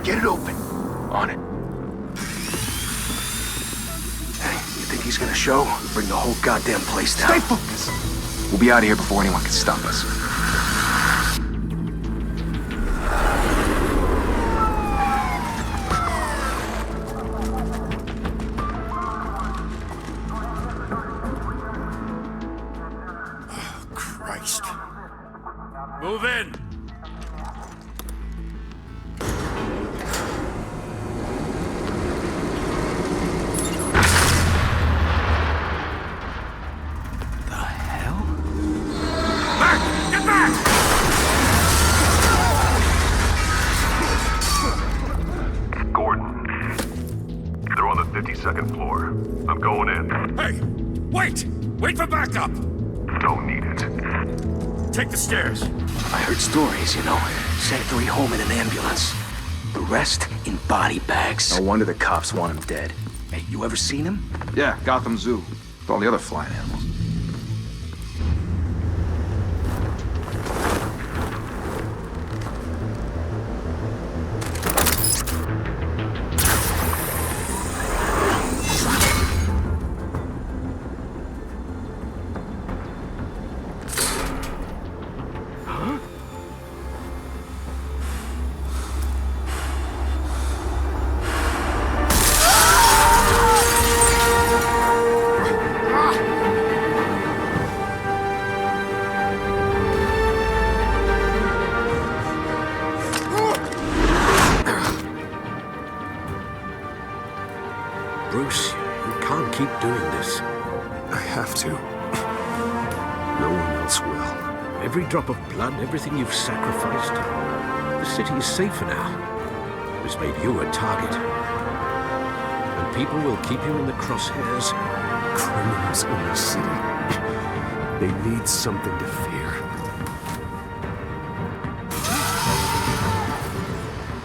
Get it open. On it. Hey, you think he's gonna show? Bring the whole goddamn place down. Stay focused! We'll be out of here before anyone can stop us. Oh, Christ. Move in! Second floor. I'm going in. Hey! Wait! Wait for backup! Don't need it. Take the stairs. I heard stories, you know. Sent 3 home in an ambulance. The rest in body bags. No wonder the cops want him dead. Hey, you ever seen him? Yeah, Gotham Zoo. With all the other flying animals. Bruce, you can't keep doing this. I have to. No one else will. Every drop of blood, everything you've sacrificed. The city is safer now. It's made you a target. And people will keep you in the crosshairs. Criminals in the city. They need something to fear.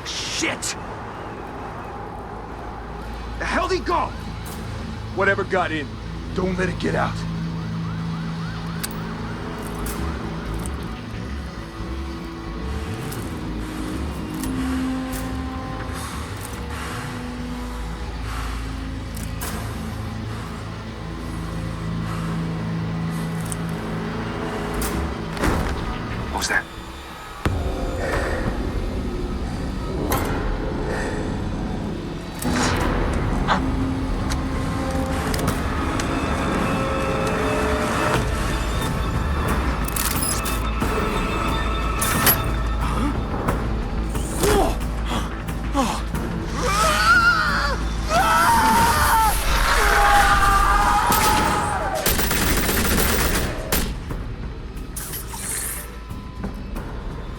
Shit! The hell'd he go? Whatever got in, don't let it get out. What was that?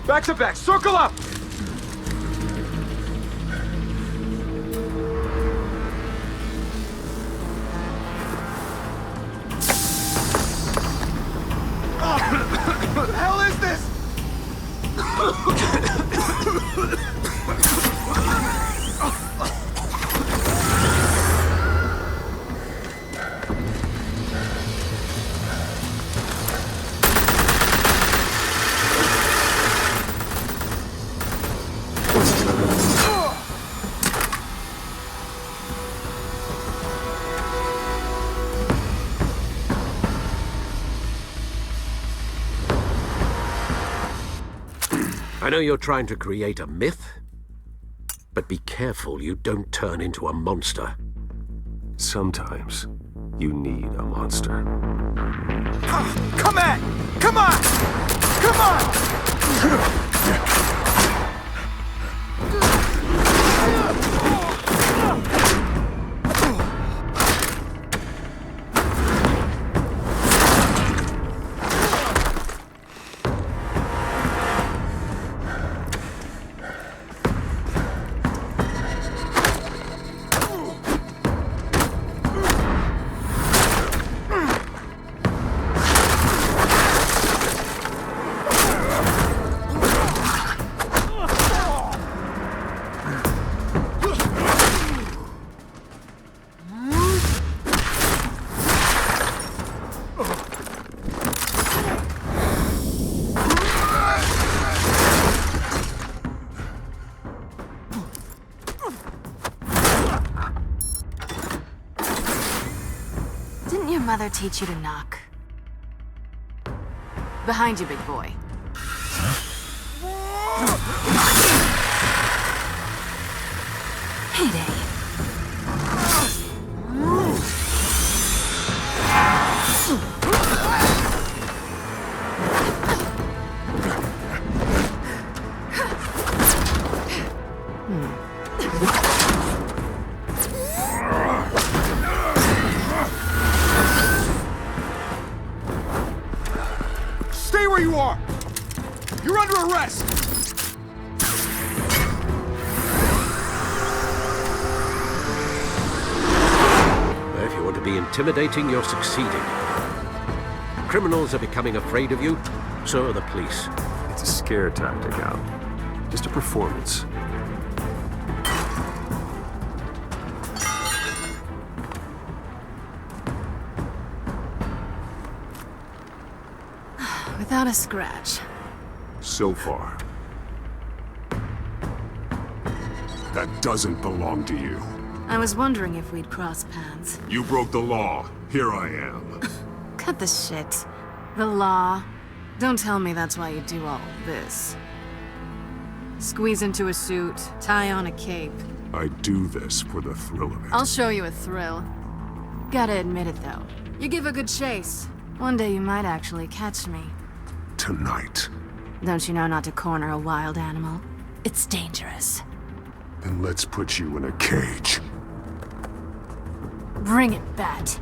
Back to back, circle up! What the hell is this? I know you're trying to create a myth, but be careful you don't turn into a monster. Sometimes you need a monster. Come at! Come on! Come on! your mother teach you to knock? Behind you, big boy. Heyday. Stay where you are! You're under arrest! If you want to be intimidating, you're succeeding. Criminals are becoming afraid of you, so are the police. It's a scare tactic, Al. Just a performance. Without a scratch. So far. That doesn't belong to you. I was wondering if we'd cross paths. You broke the law. Here I am. Cut the shit. The law. Don't tell me that's why you do all this. Squeeze into a suit, tie on a cape. I do this for the thrill of it. I'll show you a thrill. Gotta admit it, though. You give a good chase. One day you might actually catch me. Tonight. Don't you know not to corner a wild animal? It's dangerous. Then let's put you in a cage. Bring it, Bat.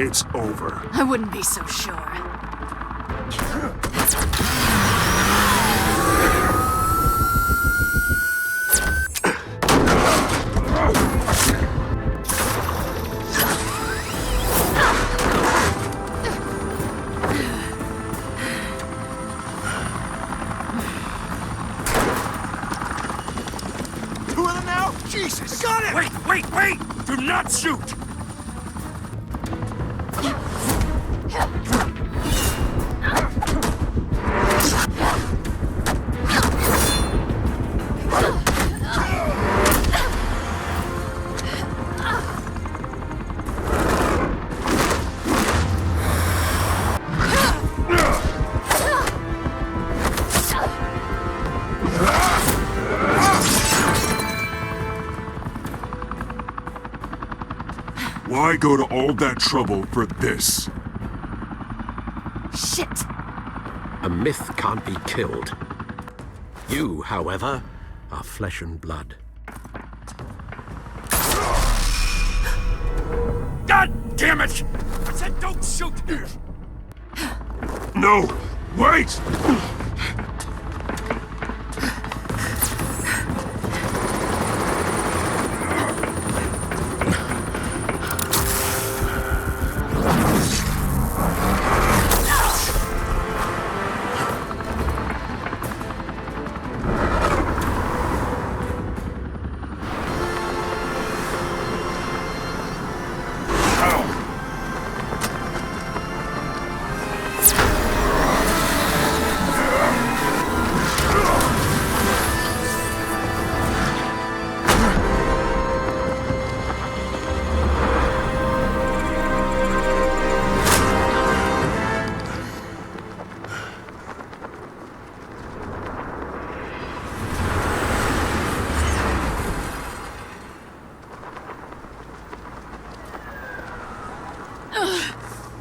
It's over. I wouldn't be so sure. Two of them now? Jesus! Got it! Wait! Do not shoot! Why go to all that trouble for this? Shit! A myth can't be killed. You, however, are flesh and blood. God damn it! I said don't shoot! No! Wait!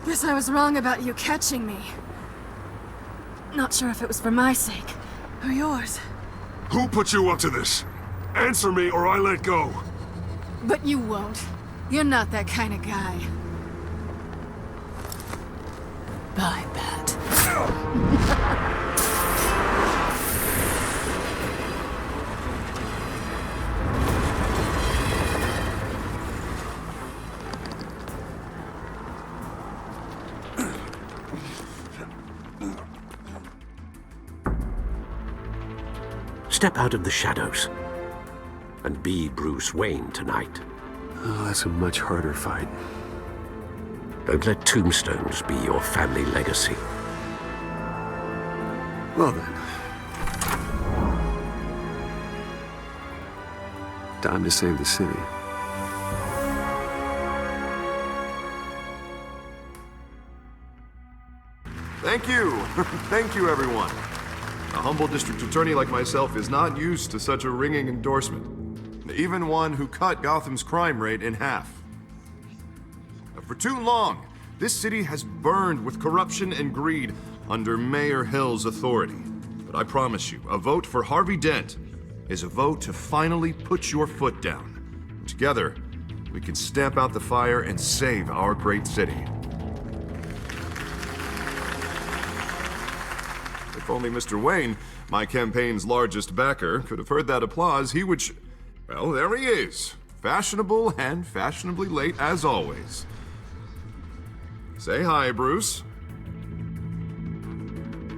Guess I was wrong about you catching me. Not sure if it was for my sake, or yours. Who put you up to this? Answer me or I let go. But you won't. You're not that kind of guy. Bye, Bat. Step out of the shadows and be Bruce Wayne tonight. Oh, that's a much harder fight. Don't let tombstones be your family legacy. Well then. Time to save the city. Thank you. Thank you, everyone. A humble district attorney like myself is not used to such a ringing endorsement. Even one who cut Gotham's crime rate in half. For too long, this city has burned with corruption and greed under Mayor Hill's authority. But I promise you, a vote for Harvey Dent is a vote to finally put your foot down. Together, we can stamp out the fire and save our great city. If only Mr. Wayne, my campaign's largest backer, could have heard that applause, he would well, there he is. Fashionable and fashionably late as always. Say hi, Bruce.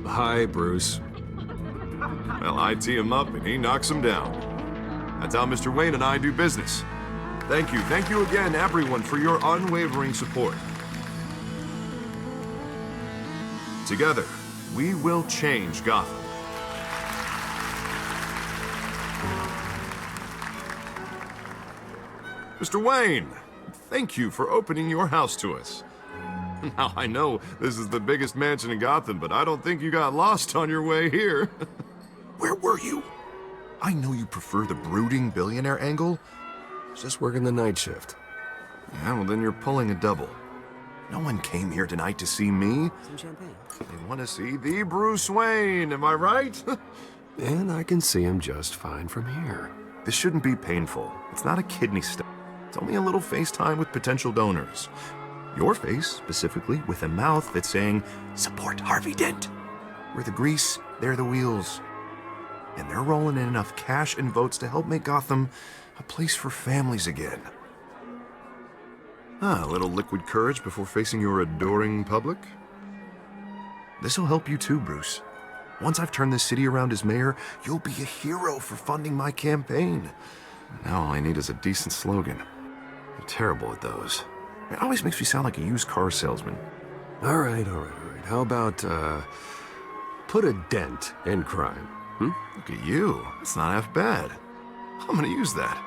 Hi, Bruce. Well, I tee him up and he knocks him down. That's how Mr. Wayne and I do business. Thank you again, everyone, for your unwavering support. Together, we will change Gotham. Mr. Wayne, thank you for opening your house to us. Now, I know this is the biggest mansion in Gotham, but I don't think you got lost on your way here. Where were you? I know you prefer the brooding billionaire angle. Just working the night shift. Yeah, well, then you're pulling a double. No one came here tonight to see me. Some champagne. They want to see the Bruce Wayne, am I right? And I can see him just fine from here. This shouldn't be painful. It's not a kidney stone. It's only a little FaceTime with potential donors. Your face, specifically, with a mouth that's saying, support Harvey Dent. We're the grease, they're the wheels. And they're rolling in enough cash and votes to help make Gotham a place for families again. A little liquid courage before facing your adoring public. This'll help you too, Bruce. Once I've turned this city around as mayor, you'll be a hero for funding my campaign. Now all I need is a decent slogan. I'm terrible at those. It always makes me sound like a used car salesman. All right. How about, put a dent in crime? Look at you. That's not half bad. I'm gonna use that.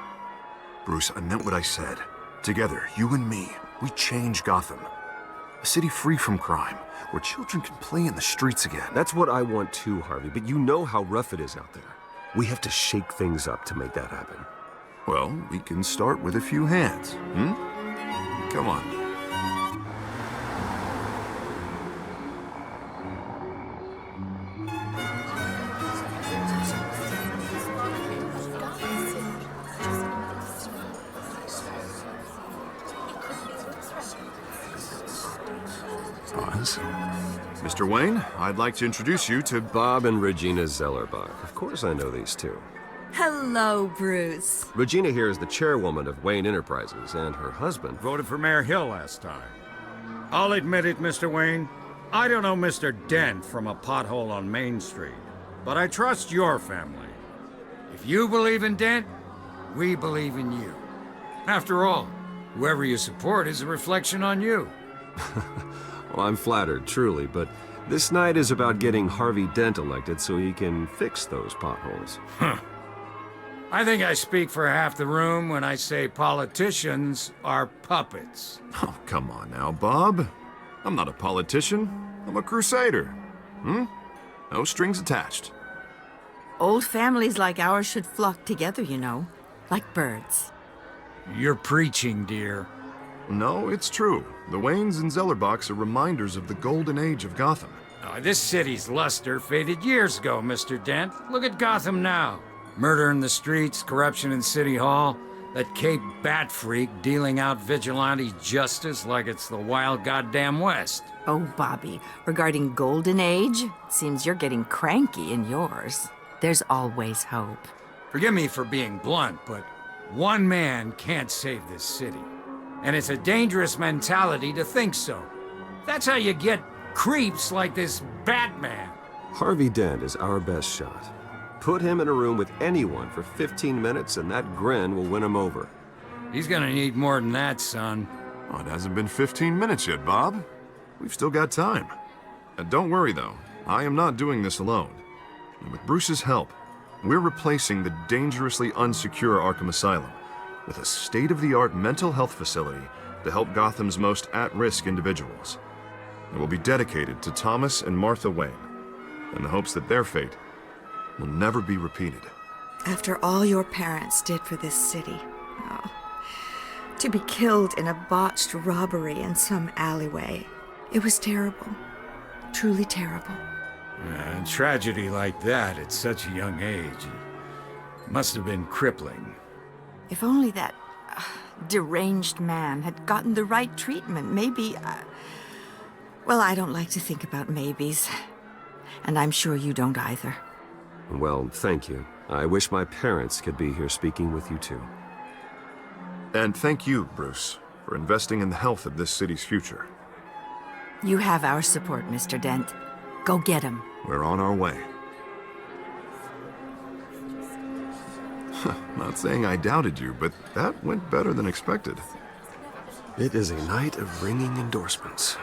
Bruce, I meant what I said. Together, you and me, we change Gotham. A city free from crime, where children can play in the streets again. That's what I want too, Harvey, but you know how rough it is out there. We have to shake things up to make that happen. Well, we can start with a few hands, Come on. Pause. Mr. Wayne, I'd like to introduce you to Bob and Regina Zellerbach. Of course I know these two. Hello, Bruce. Regina here is the chairwoman of Wayne Enterprises, and her husband... Voted for Mayor Hill last time. I'll admit it, Mr. Wayne. I don't know Mr. Dent from a pothole on Main Street, but I trust your family. If you believe in Dent, we believe in you. After all, whoever you support is a reflection on you. Well, I'm flattered, truly, but this night is about getting Harvey Dent elected so he can fix those potholes. I think I speak for half the room when I say politicians are puppets. Oh, come on now, Bob. I'm not a politician. I'm a crusader. No strings attached. Old families like ours should flock together, you know, like birds. You're preaching, dear. No, it's true. The Waynes and Zellerbachs are reminders of the golden age of Gotham. Oh, this city's luster faded years ago, Mr. Dent. Look at Gotham now. Murder in the streets, corruption in City Hall, that Cape Bat freak dealing out vigilante justice like it's the wild goddamn West. Oh, Bobby, regarding Golden Age, seems you're getting cranky in yours. There's always hope. Forgive me for being blunt, but one man can't save this city. And it's a dangerous mentality to think so. That's how you get creeps like this Batman. Harvey Dent is our best shot. Put him in a room with anyone for 15 minutes and that grin will win him over. He's gonna need more than that, son. Oh, it hasn't been 15 minutes yet, Bob. We've still got time. And don't worry, though. I am not doing this alone. And with Bruce's help, we're replacing the dangerously unsecure Arkham Asylum with a state-of-the-art mental health facility to help Gotham's most at-risk individuals. It will be dedicated to Thomas and Martha Wayne, in the hopes that their fate will never be repeated. After all your parents did for this city, oh, to be killed in a botched robbery in some alleyway, it was terrible. Truly terrible. A tragedy like that at such a young age must have been crippling. If only that deranged man had gotten the right treatment, maybe... well, I don't like to think about maybes. And I'm sure you don't either. Well, thank you. I wish my parents could be here speaking with you too. And thank you, Bruce, for investing in the health of this city's future. You have our support, Mr. Dent. Go get him. We're on our way. Not saying I doubted you, but that went better than expected. It is a night of ringing endorsements.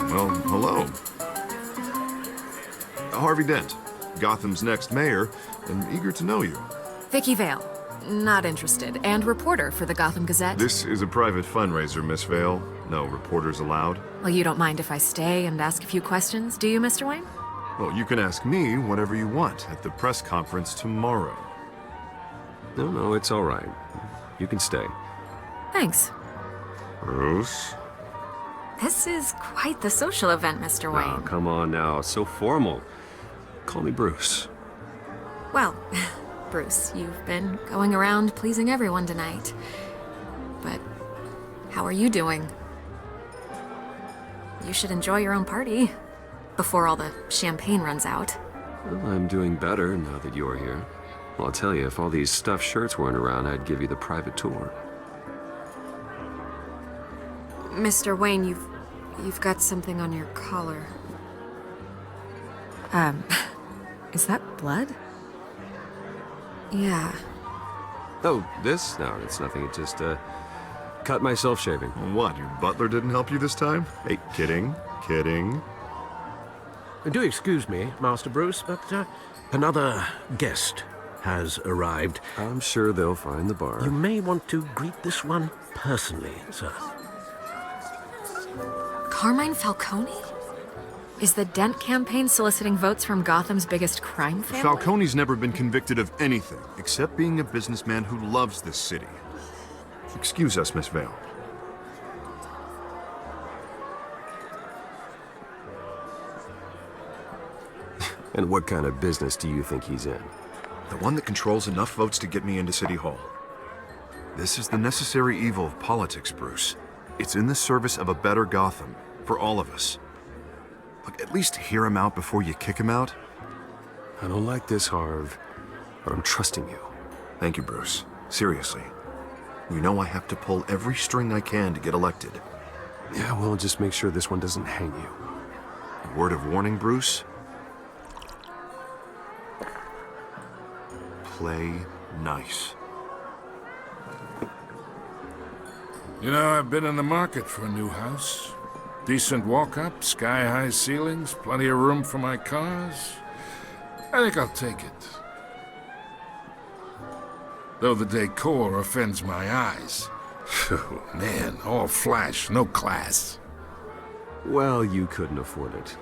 Well, hello. Harvey Dent, Gotham's next mayor, and eager to know you. Vicky Vale. Not interested. And reporter for the Gotham Gazette. This is a private fundraiser, Miss Vale. No reporters allowed. Well, you don't mind if I stay and ask a few questions, do you, Mr. Wayne? Well, you can ask me whatever you want at the press conference tomorrow. No, it's all right. You can stay. Thanks. Bruce? This is quite the social event, Mr. Oh, Wayne. come on now. So formal. Call me Bruce. Well, Bruce, you've been going around pleasing everyone tonight. But how are you doing? You should enjoy your own party before all the champagne runs out. Well, I'm doing better now that you're here. Well, I'll tell you, if all these stuffed shirts weren't around, I'd give you the private tour. Mr. Wayne, you've got something on your collar. Is that blood? Yeah. Oh, this? No, it's nothing. It just, cut myself shaving. What, your butler didn't help you this time? Hey, kidding. Do excuse me, Master Bruce, but another guest has arrived. I'm sure they'll find the bar. You may want to greet this one personally, sir. Carmine Falcone? Is the Dent campaign soliciting votes from Gotham's biggest crime family? Falcone's never been convicted of anything except being a businessman who loves this city. Excuse us, Miss Vale. And what kind of business do you think he's in? The one that controls enough votes to get me into City Hall. This is the necessary evil of politics, Bruce. It's in the service of a better Gotham, for all of us. Look, at least hear him out before you kick him out. I don't like this, Harv, but I'm trusting you. Thank you, Bruce. Seriously. You know I have to pull every string I can to get elected. Yeah, well, just make sure this one doesn't hang you. A word of warning, Bruce? Play nice. You know, I've been in the market for a new house. Decent walk-up, sky-high ceilings, plenty of room for my cars. I think I'll take it. Though the decor offends my eyes. Oh, man, all flash, no class. Well, you couldn't afford it.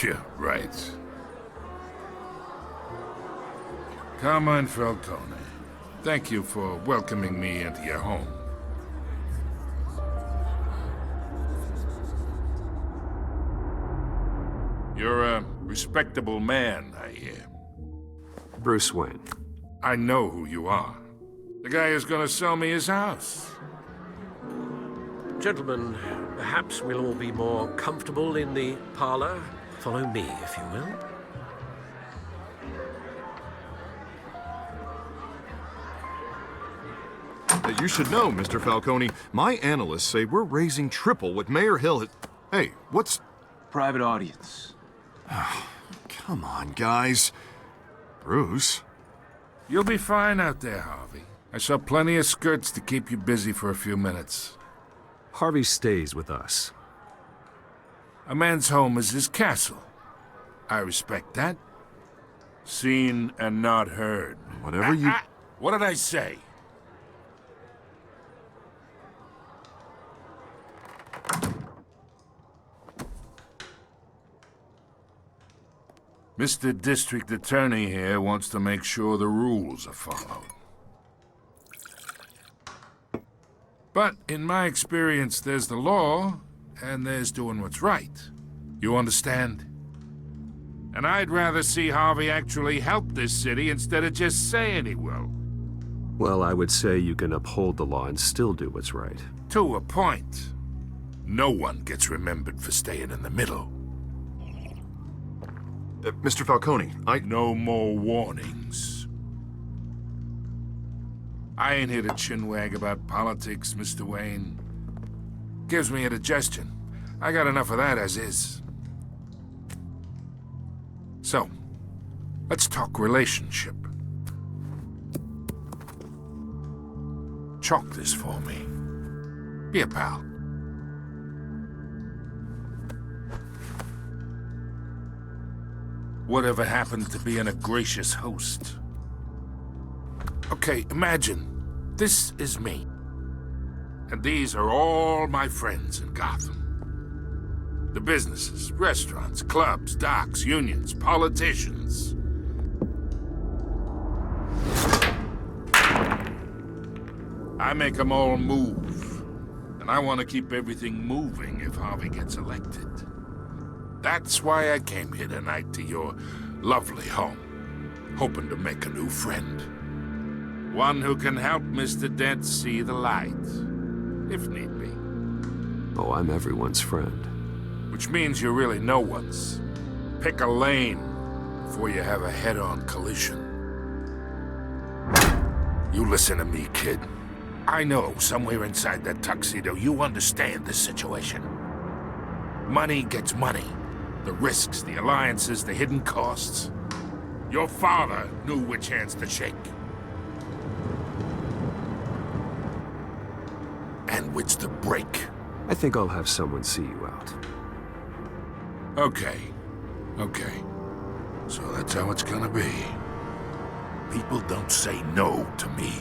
Yeah, right. Carmine Falcone. Thank you for welcoming me into your home. You're a respectable man, I hear. Bruce Wayne. I know who you are. The guy who's gonna sell me his house. Gentlemen, perhaps we'll all be more comfortable in the parlor. Follow me, if you will. You should know, Mr. Falcone, my analysts say we're raising triple what Mayor Hill had... Hey, what's... Private audience. Come on, guys. Bruce? You'll be fine out there, Harvey. I saw plenty of skirts to keep you busy for a few minutes. Harvey stays with us. A man's home is his castle. I respect that. Seen and not heard. Whatever you... What did I say? Mr. District Attorney here wants to make sure the rules are followed. But in my experience, there's the law, and there's doing what's right. You understand? And I'd rather see Harvey actually help this city instead of just saying he will. Well, I would say you can uphold the law and still do what's right. To a point. No one gets remembered for staying in the middle. Mr. Falcone, No more warnings. I ain't here to chinwag about politics, Mr. Wayne. Gives me indigestion. I got enough of that as is. So, let's talk relationship. Chalk this for me. Be a pal. Whatever happened to being a gracious host? Okay, imagine, this is me. And these are all my friends in Gotham. The businesses, restaurants, clubs, docks, unions, politicians. I make them all move. And I want to keep everything moving if Harvey gets elected. That's why I came here tonight to your lovely home, hoping to make a new friend. One who can help Mr. Dent see the light, if need be. Oh, I'm everyone's friend. Which means you're really no one's. Pick a lane before you have a head-on collision. You listen to me, kid. I know somewhere inside that tuxedo you understand this situation. Money gets money. The risks, the alliances, the hidden costs. Your father knew which hands to shake. And which to break. I think I'll have someone see you out. Okay. So that's how it's gonna be. People don't say no to me.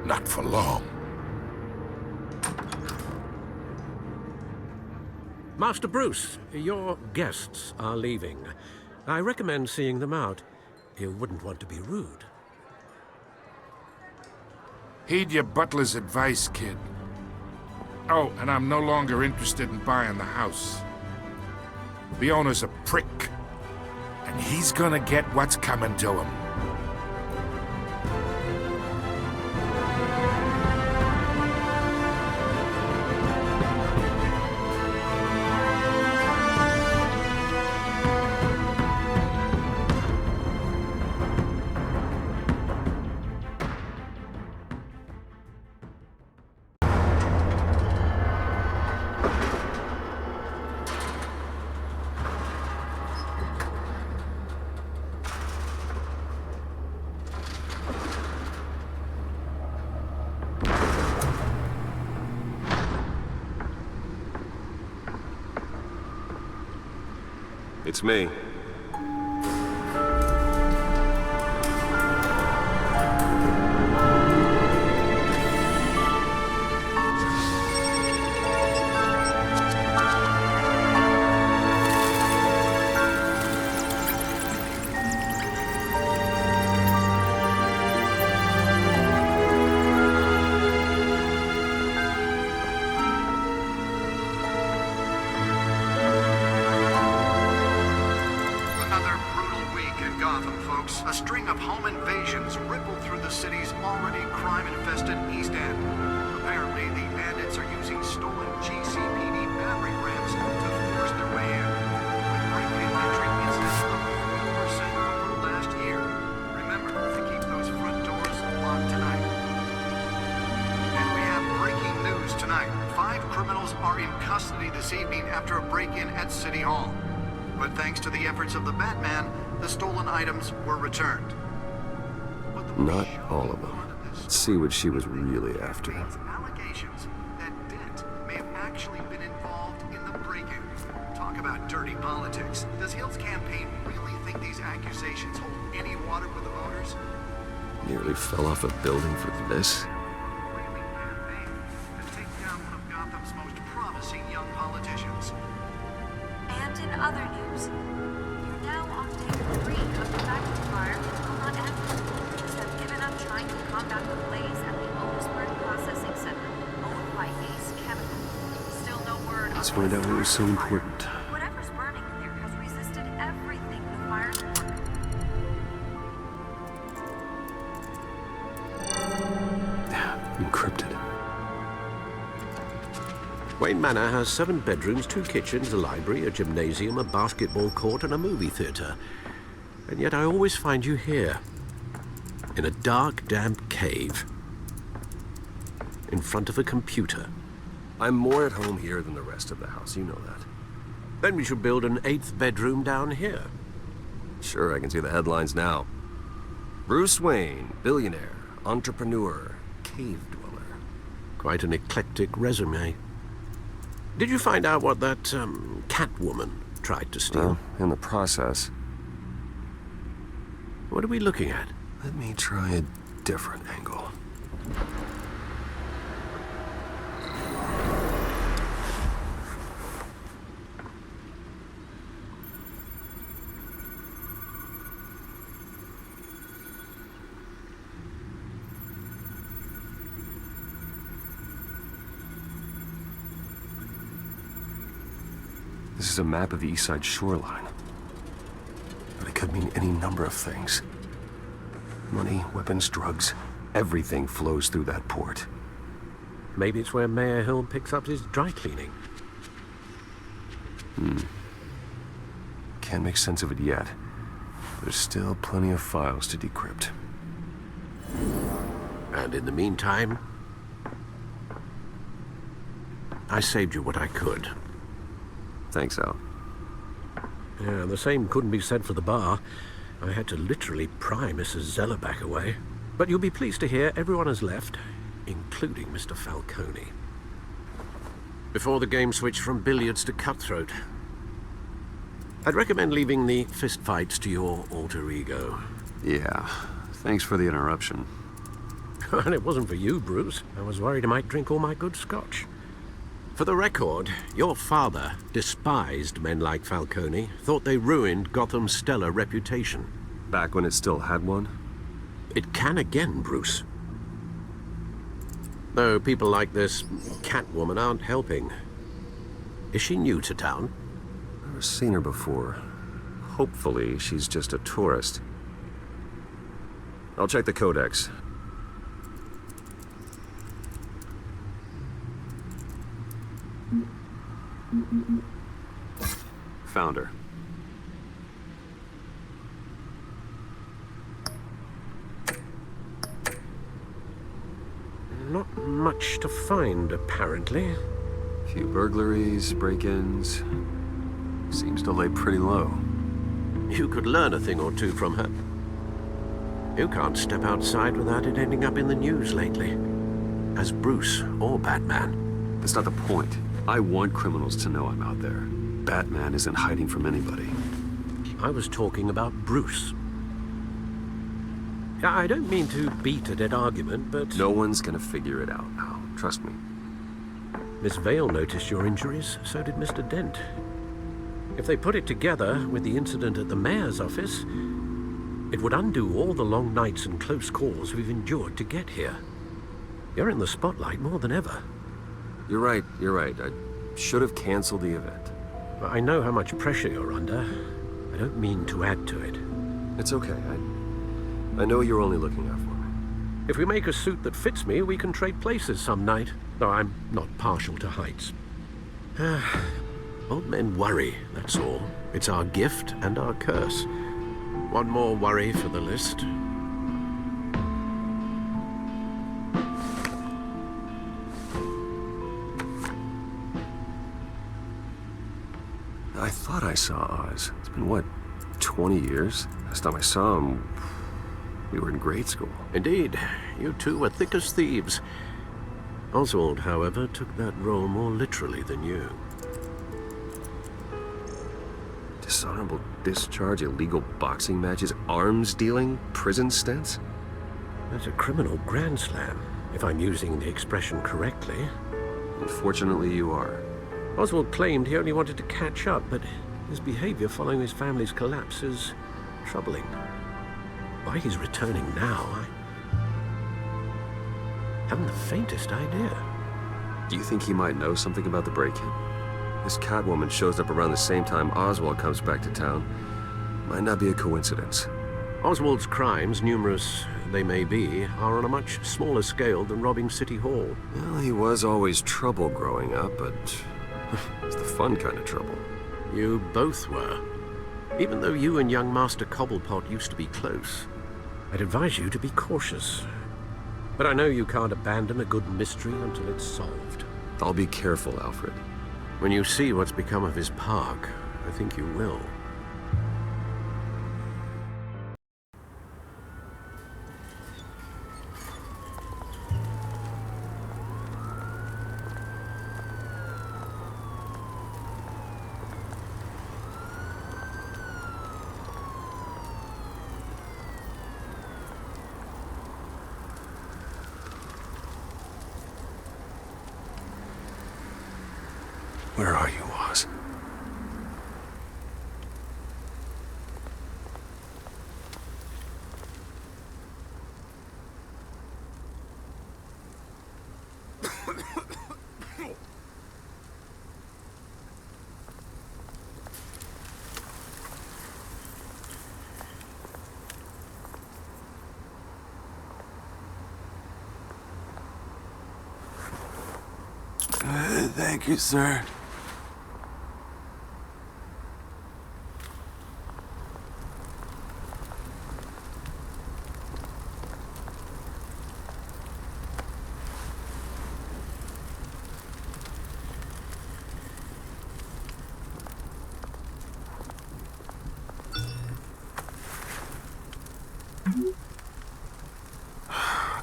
Not for long. Master Bruce, your guests are leaving. I recommend seeing them out. You wouldn't want to be rude. Heed your butler's advice, kid. Oh, and I'm no longer interested in buying the house. The owner's a prick, and he's gonna get what's coming to him. It's me. were in custody this evening after a break-in at City Hall. But thanks to the efforts of the Batman, the stolen items were returned. Not all of them. Let's see what she was really after. Allegations that Dent may have actually been involved in the break-in. Talk about dirty politics. Does Hill's campaign really think these accusations hold any water with the voters? Nearly fell off a building for this. Gotham's most promising young politicians. And in other news, you're now on day 3 of the factory fire in Wilmot Avenue. Police have given up trying to combat the blaze at the Otisburg Processing Center, owned by Ace Chemical. Still no word. Let's find out what was so important. Whatever's burning in there has resisted everything the fire's ordered. Encrypted. Wayne Manor has 7 bedrooms, 2 kitchens, a library, a gymnasium, a basketball court, and a movie theater. And yet I always find you here, in a dark, damp cave, in front of a computer. I'm more at home here than the rest of the house, you know that. Then we should build an 8th bedroom down here. Sure, I can see the headlines now. Bruce Wayne, billionaire, entrepreneur, cave dweller. Quite an eclectic resume. Did you find out what that, Catwoman tried to steal? Well, in the process. What are we looking at? Let me try a different angle. This is a map of the East Side shoreline. But it could mean any number of things. Money, weapons, drugs, everything flows through that port. Maybe it's where Mayor Hill picks up his dry cleaning. Can't make sense of it yet. There's still plenty of files to decrypt. And in the meantime, I saved you what I could. Thanks, Al. Yeah, the same couldn't be said for the bar. I had to literally pry Mrs. Zeller back away. But you'll be pleased to hear everyone has left, including Mr. Falcone. Before the game switched from billiards to cutthroat. I'd recommend leaving the fistfights to your alter ego. Yeah, thanks for the interruption. And it wasn't for you, Bruce. I was worried I might drink all my good scotch. For the record, your father despised men like Falcone, thought they ruined Gotham's stellar reputation. Back when it still had one? It can again, Bruce. Though people like this Catwoman aren't helping. Is she new to town? Never seen her before. Hopefully, she's just a tourist. I'll check the codex. Found her. Not much to find, apparently. Few burglaries, break-ins. Seems to lay pretty low. You could learn a thing or two from her. You can't step outside without it ending up in the news lately. As Bruce or Batman. That's not the point. I want criminals to know I'm out there. Batman isn't hiding from anybody. I was talking about Bruce. I don't mean to beat a dead argument, but... No one's gonna figure it out now. Trust me. Miss Vale noticed your injuries, so did Mr. Dent. If they put it together with the incident at the mayor's office, it would undo all the long nights and close calls we've endured to get here. You're in the spotlight more than ever. You're right. I should have canceled the event. I know how much pressure you're under. I don't mean to add to it. It's okay. I know you're only looking out for me. If we make a suit that fits me, we can trade places some night. Though I'm not partial to heights. Old men worry, that's all. It's our gift and our curse. One more worry for the list. I thought I saw Oz. It's been, what, 20 years? Last time I saw him, we were in grade school. Indeed, you two were thick as thieves. Oswald, however, took that role more literally than you. Dishonorable discharge, illegal boxing matches, arms dealing, prison stints? That's a criminal grand slam, if I'm using the expression correctly. Unfortunately, you are. Oswald claimed he only wanted to catch up, but his behavior following his family's collapse is troubling. Why he's returning now, I haven't the faintest idea. Do you think he might know something about the break-in? This Catwoman shows up around the same time Oswald comes back to town. Might not be a coincidence. Oswald's crimes, numerous they may be, are on a much smaller scale than robbing City Hall. Well, he was always trouble growing up, but it's the fun kind of trouble. You both were. Even though you and young Master Cobblepot used to be close, I'd advise you to be cautious. But I know you can't abandon a good mystery until it's solved. I'll be careful, Alfred. When you see what's become of his park, I think you will. Where are you, Oz? Thank you, sir.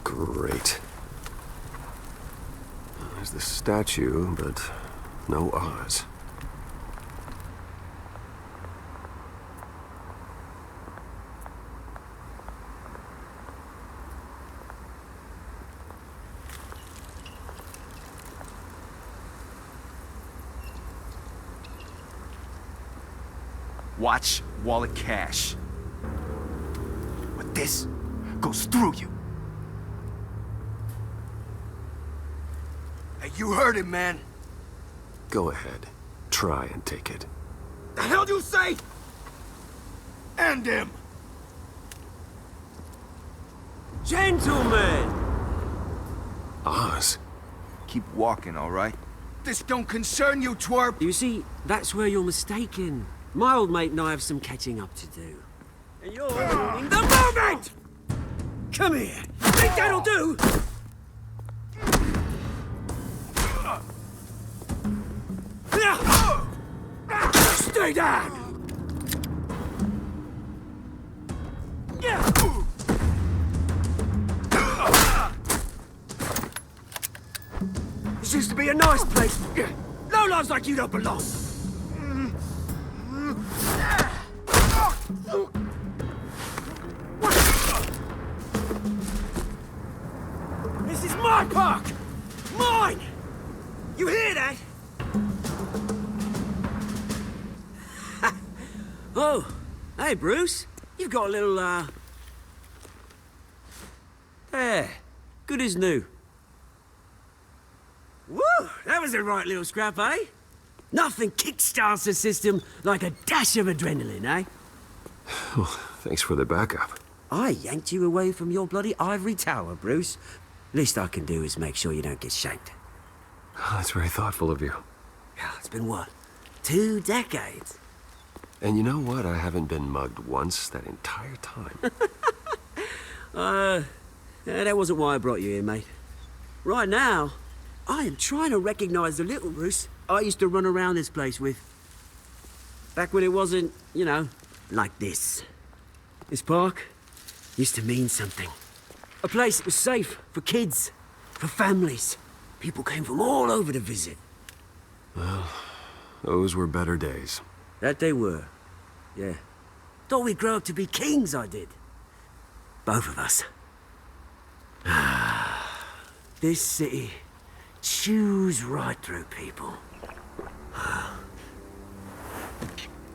Great. There's the statue, but no Oz. Watch wallet cash. But this goes through you. Hey, you heard him, man. Go ahead. Try and take it. The hell do you say? End him! Gentlemen! Oz? Keep walking, all right? This don't concern you, twerp! You see, that's where you're mistaken. My old mate and I have some catching up to do. And you're ruining the moment! Come here! Think that'll do? Stay down! This used to be a nice place. No lives like you don't belong. This is my park! Mine! You hear that? Oh, hey, Bruce. You've got a little, There. Good as new. Woo! That was a right little scrap, eh? Nothing kickstarts the system like a dash of adrenaline, eh? Well, thanks for the backup. I yanked you away from your bloody ivory tower, Bruce. Least I can do is make sure you don't get shanked. That's very thoughtful of you. Yeah, it's been what? 2 decades? And you know what? I haven't been mugged once that entire time. That wasn't why I brought you here, mate. Right now, I am trying to recognize the little Bruce I used to run around this place with. Back when it wasn't, you know, like this. This park used to mean something. A place that was safe for kids, for families. People came from all over to visit. Well, those were better days. That they were, yeah. Thought we'd grow up to be kings, I did. Both of us. This city chews right through people.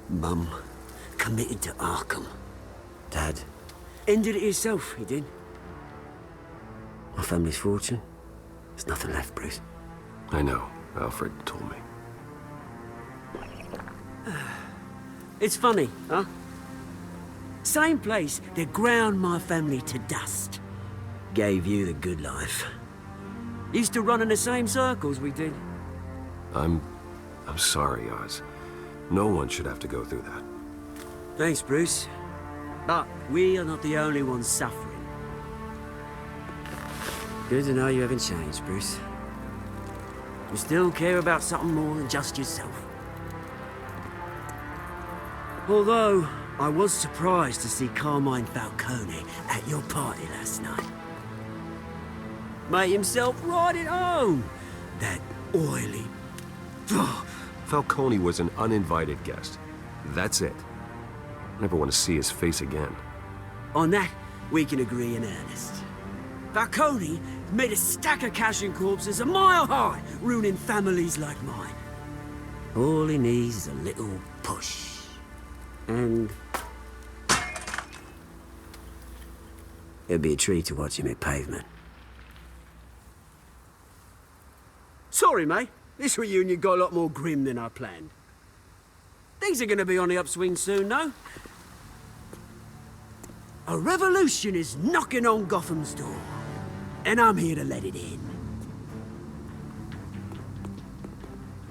Mum committed to Arkham. Dad ended it himself, he did. My family's fortune, there's nothing left, Bruce. I know. Alfred told me. It's funny, huh? Same place that ground my family to dust. Gave you the good life. Used to run in the same circles we did. I'm sorry, Oz. No one should have to go through that. Thanks, Bruce. But we are not the only ones suffering. Good to know you haven't changed, Bruce. You still care about something more than just yourself. Although, I was surprised to see Carmine Falcone at your party last night. Made himself right at home. That oily... Falcone was an uninvited guest. That's it. Never want to see his face again. On that, we can agree in earnest. Falcone made a stack of cash and corpses a mile high, ruining families like mine. All he needs is a little push. And... it'd be a treat to watch him hit pavement. Sorry, mate. This reunion got a lot more grim than I planned. Things are gonna be on the upswing soon, though. A revolution is knocking on Gotham's door. And I'm here to let it in.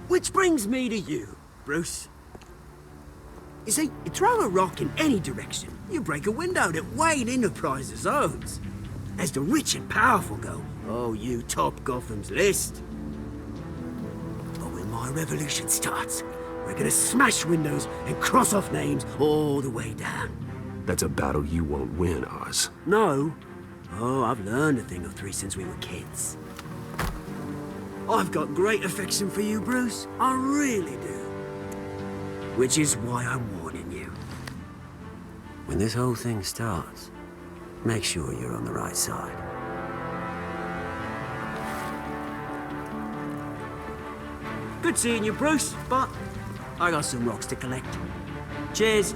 Which brings me to you, Bruce. You see, you throw a rock in any direction, you break a window that Wayne Enterprises owns. As the rich and powerful go, oh, you top Gotham's list. But when my revolution starts, we're gonna smash windows and cross off names all the way down. That's a battle you won't win, Oz. No. Oh, I've learned a thing or three since we were kids. I've got great affection for you, Bruce. I really do. Which is why I'm warning you. When this whole thing starts, make sure you're on the right side. Good seeing you, Bruce, but I got some rocks to collect. Cheers.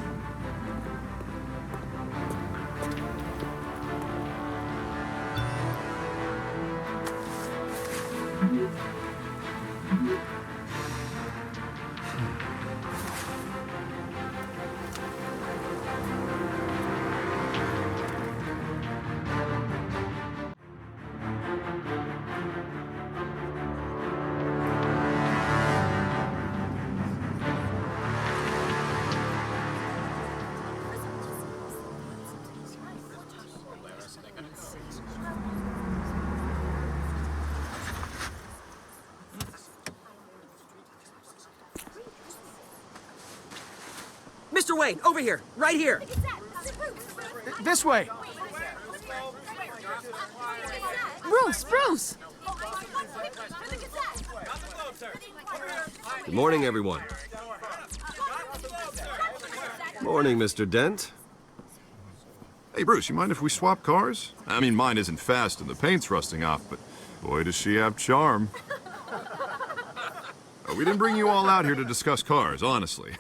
Mr. Wayne, over here, right here. This way. Bruce! Good morning, everyone. Morning, Mr. Dent. Hey, Bruce, you mind if we swap cars? I mean, mine isn't fast and the paint's rusting off, but boy, does she have charm. We didn't bring you all out here to discuss cars, honestly.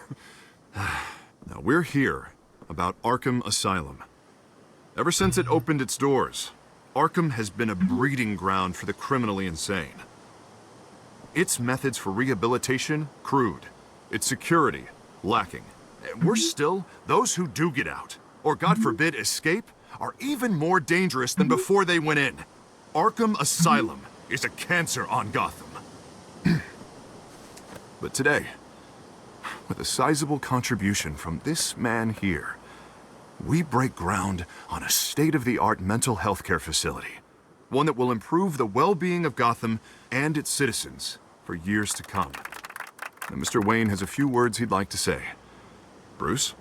Now, we're here about Arkham Asylum. Ever since it opened its doors, Arkham has been a breeding ground for the criminally insane. Its methods for rehabilitation, crude. Its security, lacking. And worse still, those who do get out, or God forbid escape, are even more dangerous than before they went in. Arkham Asylum is a cancer on Gotham. But today, with a sizable contribution from this man here, we break ground on a state-of-the-art mental health care facility. One that will improve the well-being of Gotham and its citizens for years to come. And Mr. Wayne has a few words he'd like to say. Bruce?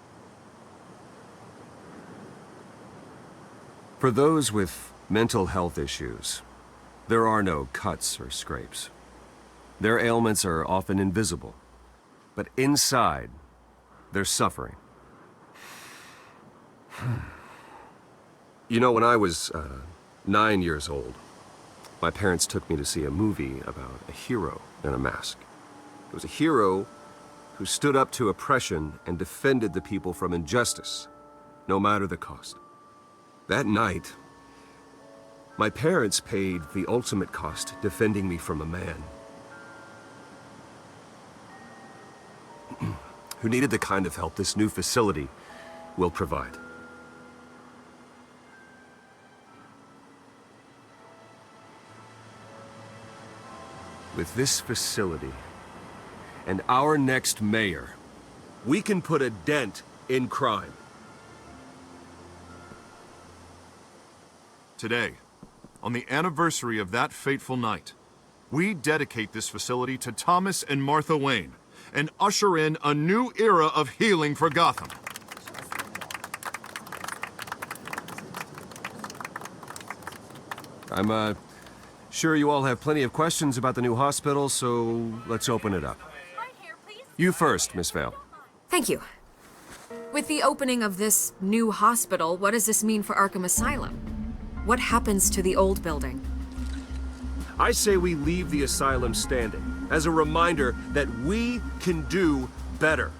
For those with mental health issues, there are no cuts or scrapes. Their ailments are often invisible, but inside, they're suffering. You know, when I was 9 years old, my parents took me to see a movie about a hero in a mask. It was a hero who stood up to oppression and defended the people from injustice, no matter the cost. That night, my parents paid the ultimate cost defending me from a man who needed the kind of help this new facility will provide. With this facility and our next mayor, we can put a dent in crime. Today, on the anniversary of that fateful night, we dedicate this facility to Thomas and Martha Wayne and usher in a new era of healing for Gotham. I'm sure you all have plenty of questions about the new hospital, so let's open it up. You first, Miss Vale. Thank you. With the opening of this new hospital, what does this mean for Arkham Asylum? What happens to the old building? I say we leave the asylum standing as a reminder that we can do better.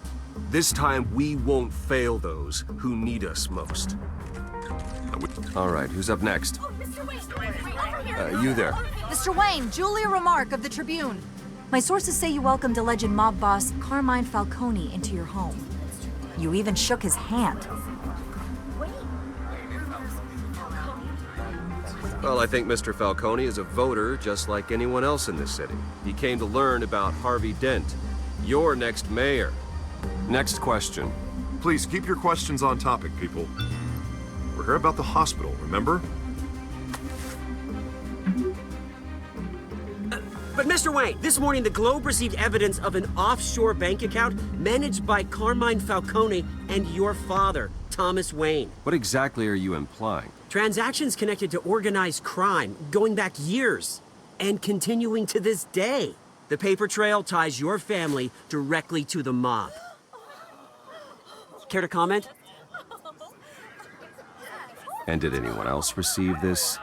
This time, we won't fail those who need us most. All right, who's up next? You there. Mr. Wayne, Julia Remark of the Tribune. My sources say you welcomed alleged mob boss Carmine Falcone into your home. You even shook his hand. Well, I think Mr. Falcone is a voter just like anyone else in this city. He came to learn about Harvey Dent, your next mayor. Next question. Please keep your questions on topic, people. We're here about the hospital, remember? But Mr. Wayne, this morning the Globe received evidence of an offshore bank account managed by Carmine Falcone and your father, Thomas Wayne. What exactly are you implying? Transactions connected to organized crime going back years and continuing to this day. The paper trail ties your family directly to the mob. Care to comment? And did anyone else receive this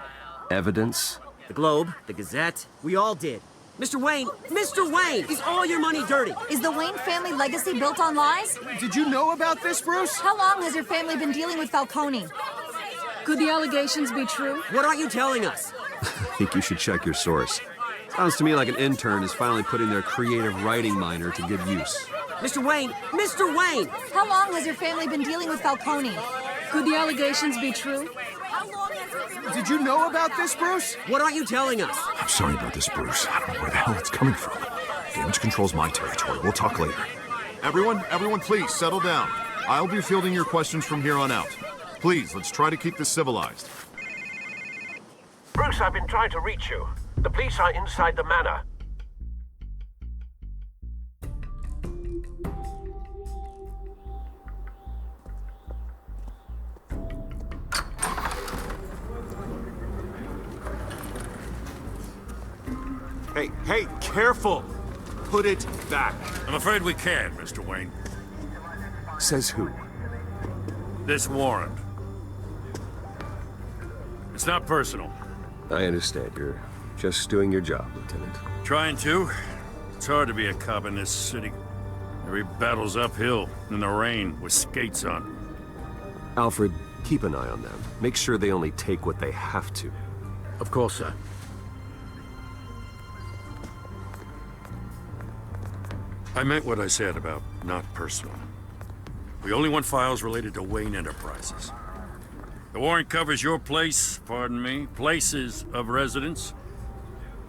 evidence? The Globe, the Gazette, we all did. Mr. Wayne, is all your money dirty? Is the Wayne family legacy built on lies? Did you know about this, Bruce? How long has your family been dealing with Falcone? Could the allegations be true? What aren't you telling us? I think you should check your source. Sounds to me like an intern is finally putting their creative writing minor to good use. Mr. Wayne! How long has your family been dealing with Falcone? Could the allegations be true? Did you know about this, Bruce? What aren't you telling us? I'm sorry about this, Bruce. I don't know where the hell it's coming from. Damage control's my territory. We'll talk later. Everyone, please settle down. I'll be fielding your questions from here on out. Please, let's try to keep this civilized. Bruce, I've been trying to reach you. The police are inside the manor. Hey, careful! Put it back. I'm afraid we can't, Mr. Wayne. Says who? This warrant. It's not personal. I understand. You're just doing your job, Lieutenant. Trying to. It's hard to be a cop in this city. Every battle's uphill, in the rain, with skates on. Alfred, keep an eye on them. Make sure they only take what they have to. Of course, sir. I meant what I said about not personal. We only want files related to Wayne Enterprises. The warrant covers your place, pardon me, places of residence,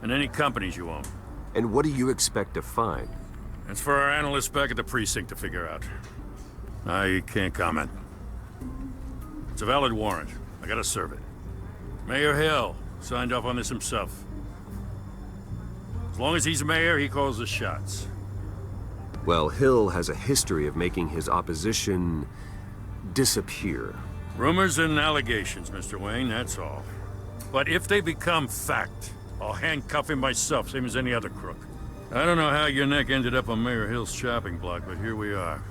and any companies you own. And what do you expect to find? That's for our analysts back at the precinct to figure out. I can't comment. It's a valid warrant. I gotta serve it. Mayor Hill signed off on this himself. As long as he's mayor, he calls the shots. Well, Hill has a history of making his opposition disappear. Rumors and allegations, Mr. Wayne, that's all. But if they become fact, I'll handcuff him myself, same as any other crook. I don't know how your neck ended up on Mayor Hill's shopping block, but here we are.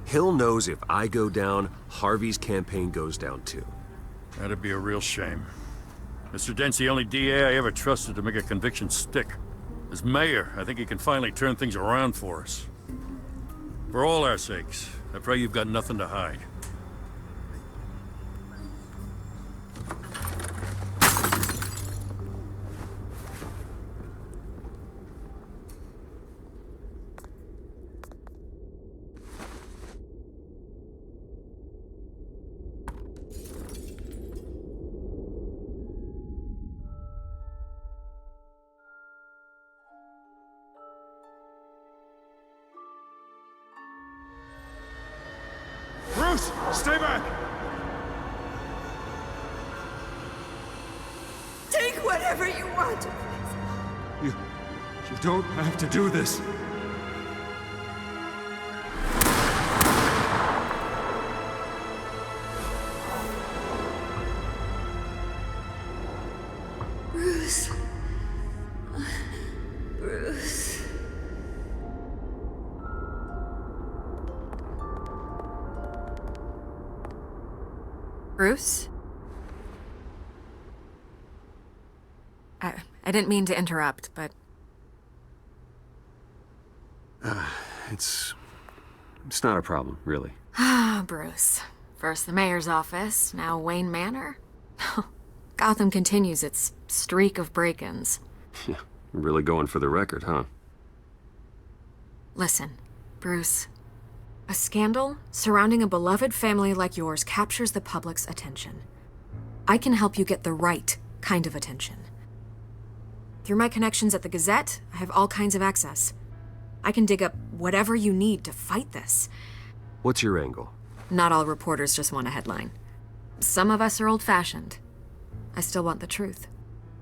Hill knows if I go down, Harvey's campaign goes down too. That'd be a real shame. Mr. Dent's the only DA I ever trusted to make a conviction stick. As mayor, I think he can finally turn things around for us. For all our sakes, I pray you've got nothing to hide. Bruce, stay back! Take whatever you want. You don't have to do this. Bruce. Bruce. Bruce? I didn't mean to interrupt, but... It's not a problem, really. Ah, Bruce. First the mayor's office, now Wayne Manor. Gotham continues its streak of break-ins. Yeah, really going for the record, huh? Listen, Bruce. A scandal surrounding a beloved family like yours captures the public's attention. I can help you get the right kind of attention. Through my connections at the Gazette, I have all kinds of access. I can dig up whatever you need to fight this. What's your angle? Not all reporters just want a headline. Some of us are old-fashioned. I still want the truth.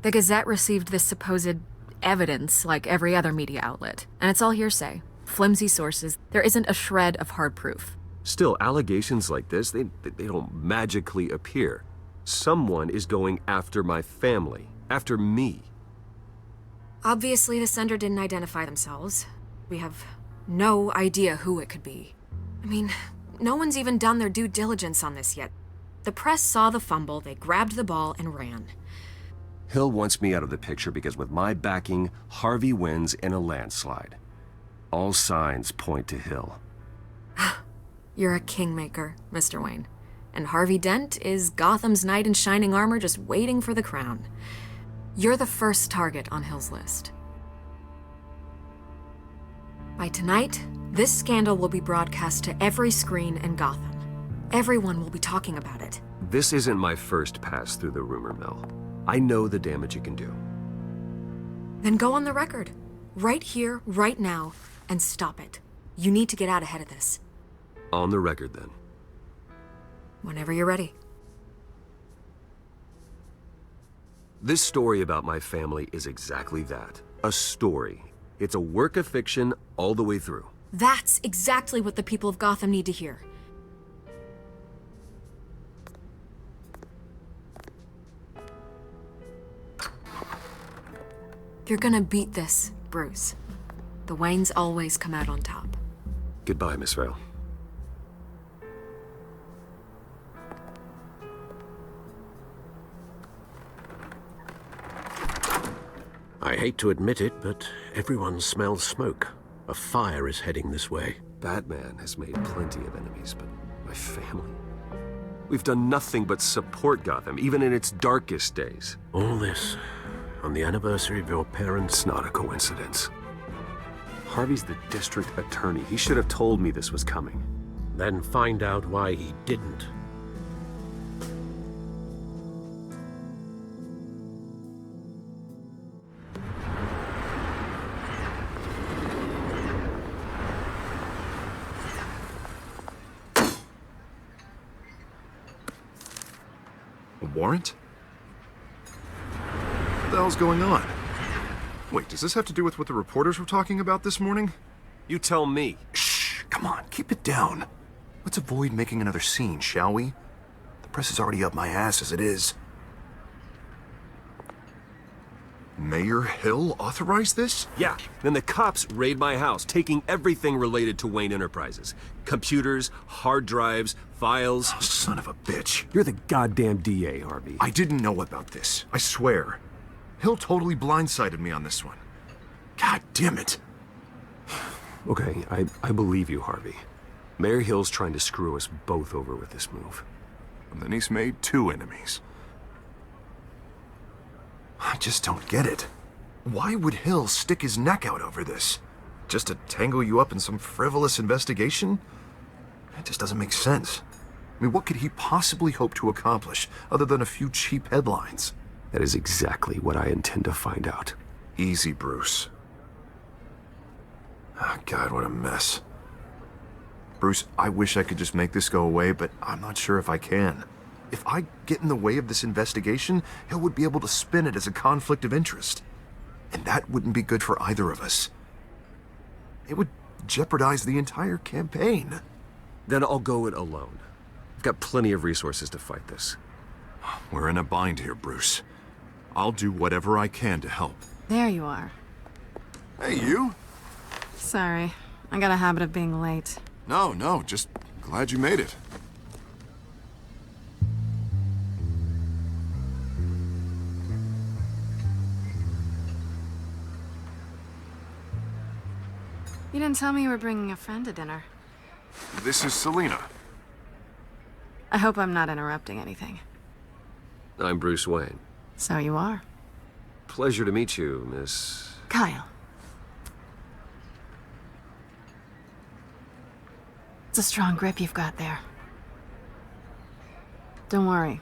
The Gazette received this supposed evidence like every other media outlet, and it's all hearsay. Flimsy sources. There isn't a shred of hard proof. Still, allegations like this, they don't magically appear. Someone is going after my family, after me. Obviously, the sender didn't identify themselves. We have no idea who it could be. I mean, no one's even done their due diligence on this yet. The press saw the fumble, they grabbed the ball and ran. Hill wants me out of the picture because with my backing, Harvey wins in a landslide. All signs point to Hill. You're a kingmaker, Mr. Wayne. And Harvey Dent is Gotham's knight in shining armor just waiting for the crown. You're the first target on Hill's list. By tonight, this scandal will be broadcast to every screen in Gotham. Everyone will be talking about it. This isn't my first pass through the rumor mill. I know the damage it can do. Then go on the record. Right here, right now, and stop it. You need to get out ahead of this. On the record, then. Whenever you're ready. This story about my family is exactly that. A story. It's a work of fiction all the way through. That's exactly what the people of Gotham need to hear. You're gonna beat this, Bruce. The Waynes always come out on top. Goodbye, Miss Vale. I hate to admit it, but everyone smells smoke. A fire is heading this way. Batman has made plenty of enemies, but my family? We've done nothing but support Gotham, even in its darkest days. All this on the anniversary of your parents'... It's not a coincidence. Harvey's the district attorney. He should have told me this was coming. Then find out why he didn't. A warrant? What the hell's going on? Wait, does this have to do with what the reporters were talking about this morning? You tell me. Shh, come on, keep it down. Let's avoid making another scene, shall we? The press is already up my ass as it is. Mayor Hill authorized this? Yeah, then the cops raid my house, taking everything related to Wayne Enterprises. Computers, hard drives, files. Oh, son of a bitch. You're the goddamn DA, Harvey. I didn't know about this, I swear. Hill totally blindsided me on this one. God damn it. Okay, I believe you, Harvey. Mayor Hill's trying to screw us both over with this move. And then he's made 2 enemies. I just don't get it. Why would Hill stick his neck out over this? Just to tangle you up in some frivolous investigation? It just doesn't make sense. I mean, what could he possibly hope to accomplish other than a few cheap headlines? That is exactly what I intend to find out. Easy, Bruce. Oh, God, what a mess. Bruce, I wish I could just make this go away, but I'm not sure if I can. If I get in the way of this investigation, Hill would be able to spin it as a conflict of interest. And that wouldn't be good for either of us. It would jeopardize the entire campaign. Then I'll go it alone. I've got plenty of resources to fight this. We're in a bind here, Bruce. I'll do whatever I can to help. There you are. Hey, you? Sorry, I got a habit of being late. No, just glad you made it. You didn't tell me you were bringing a friend to dinner. This is Selina. I hope I'm not interrupting anything. I'm Bruce Wayne. So you are. Pleasure to meet you, Miss... Kyle. It's a strong grip you've got there. Don't worry.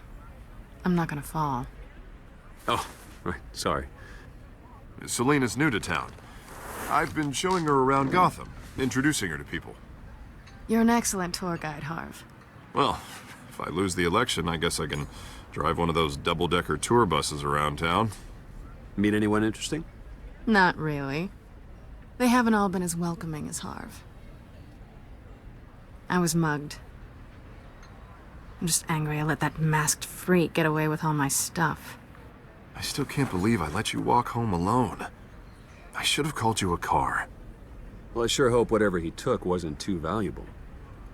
I'm not gonna fall. Oh, right, sorry. Selina's new to town. I've been showing her around Gotham, introducing her to people. You're an excellent tour guide, Harv. Well, if I lose the election, I guess I can drive one of those double-decker tour buses around town. Meet anyone interesting? Not really. They haven't all been as welcoming as Harv. I was mugged. I'm just angry I let that masked freak get away with all my stuff. I still can't believe I let you walk home alone. I should have called you a car. Well, I sure hope whatever he took wasn't too valuable.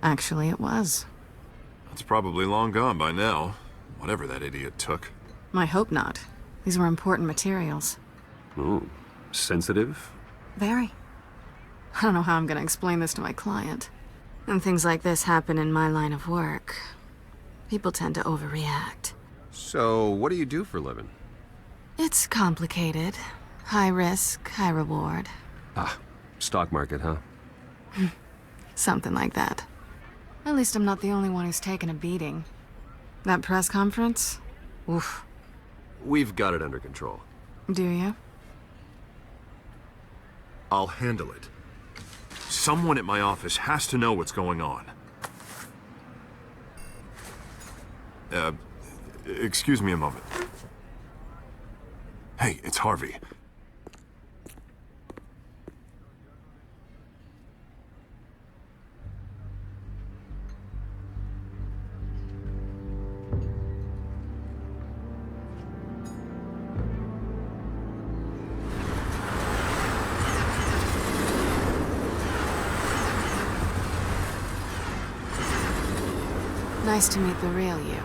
Actually, it was. It's probably long gone by now, whatever that idiot took. I hope not. These were important materials. Ooh, sensitive? Very. I don't know how I'm gonna explain this to my client. When things like this happen in my line of work, people tend to overreact. So, what do you do for a living? It's complicated. High risk, high reward. Ah, stock market, huh? Something like that. At least I'm not the only one who's taken a beating. That press conference? Oof. We've got it under control. Do you? I'll handle it. Someone at my office has to know what's going on. Excuse me a moment. Hey, it's Harvey. Nice to meet the real you.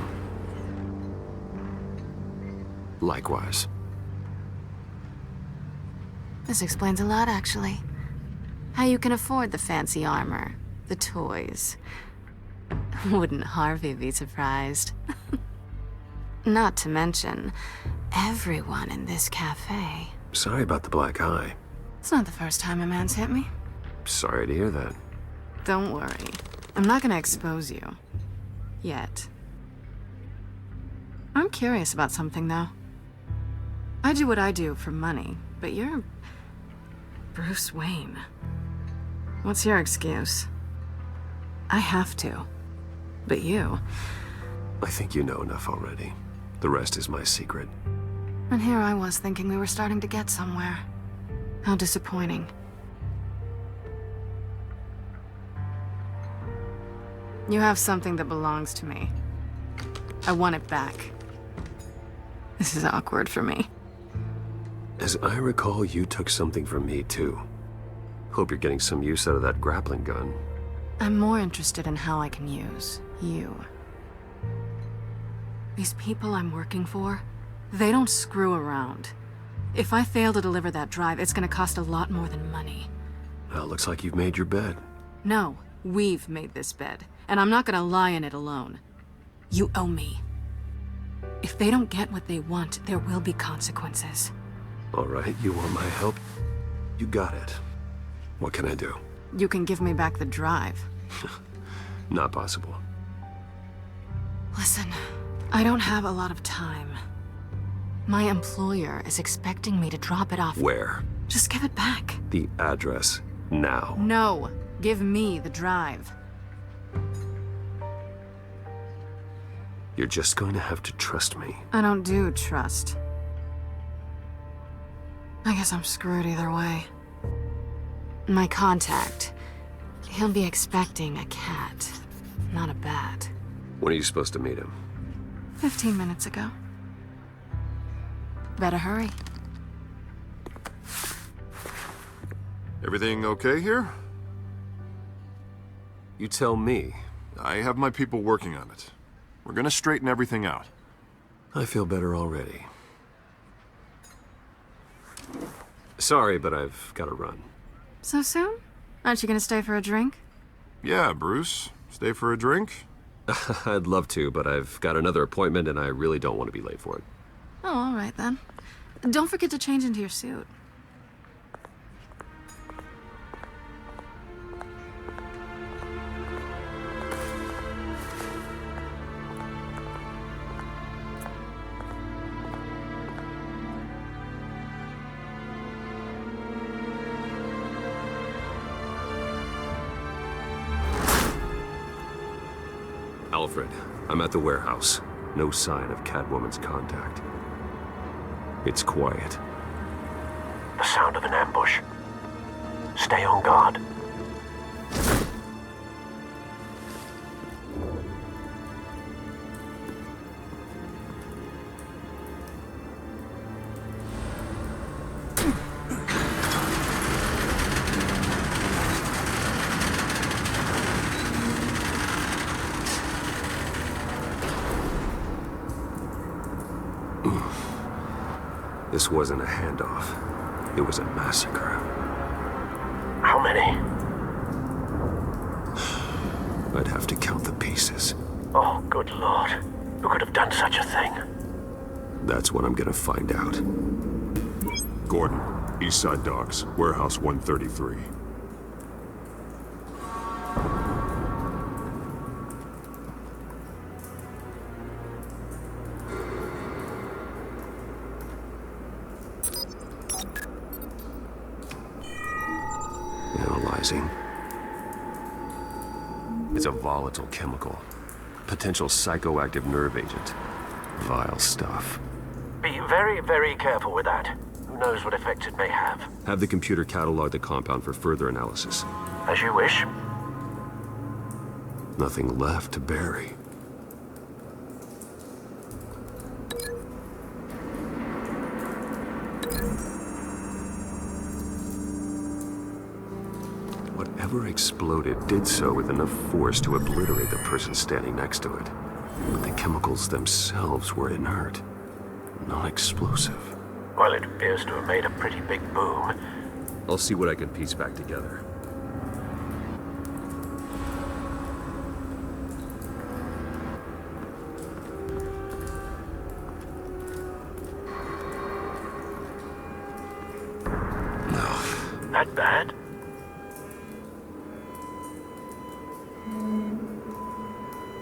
Likewise. This explains a lot, actually. How you can afford the fancy armor, the toys. Wouldn't Harvey be surprised? Not to mention, everyone in this cafe. Sorry about the black eye. It's not the first time a man's hit me. Sorry to hear that. Don't worry. I'm not gonna expose you. Yet. I'm curious about something, though. I do what I do for money, but you're... Bruce Wayne. What's your excuse? I have to. But you... I think you know enough already. The rest is my secret. And here I was thinking we were starting to get somewhere. How disappointing. You have something that belongs to me. I want it back. This is awkward for me. As I recall, you took something from me, too. Hope you're getting some use out of that grappling gun. I'm more interested in how I can use you. These people I'm working for, they don't screw around. If I fail to deliver that drive, it's gonna cost a lot more than money. Well, looks like you've made your bed. No, we've made this bed, and I'm not gonna lie in it alone. You owe me. If they don't get what they want, there will be consequences. All right, you want my help? You got it. What can I do? You can give me back the drive. Not possible. Listen, I don't have a lot of time. My employer is expecting me to drop it off. Where? Just give it back. The address, now. No, give me the drive. You're just going to have to trust me. I don't do trust. I guess I'm screwed either way. My contact, he'll be expecting a cat, not a bat. When are you supposed to meet him? 15 minutes ago. Better hurry. Everything okay here? You tell me. I have my people working on it. We're gonna straighten everything out. I feel better already. Sorry, but I've got to run. So soon? Aren't you gonna stay for a drink? Yeah, Bruce. Stay for a drink? I'd love to, but I've got another appointment and I really don't want to be late for it. Oh, all right then. Don't forget to change into your suit. Alfred, I'm at the warehouse. No sign of Catwoman's contact. It's quiet. The sound of an ambush. Stay on guard. This wasn't a handoff. It was a massacre. How many? I'd have to count the pieces. Oh, good lord. Who could have done such a thing? That's what I'm gonna find out. Gordon, Eastside Docks, Warehouse 133. Analyzing. It's a volatile chemical. Potential psychoactive nerve agent. Vile stuff. Be very, very careful with that. Who knows what effects it may have. Have the computer catalog the compound for further analysis. As you wish. Nothing left to bury. Whatever exploded did so with enough force to obliterate the person standing next to it. But the chemicals themselves were inert, non-explosive. Well, it appears to have made a pretty big boom. I'll see what I can piece back together. That bad?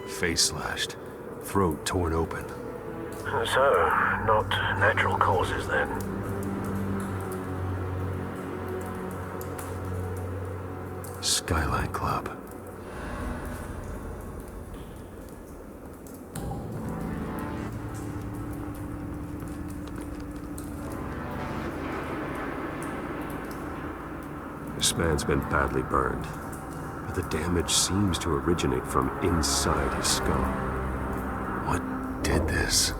Face slashed, throat torn open. So, not natural causes then. Skyline Club. This man's been badly burned, but The damage seems to originate from inside his skull. What did this?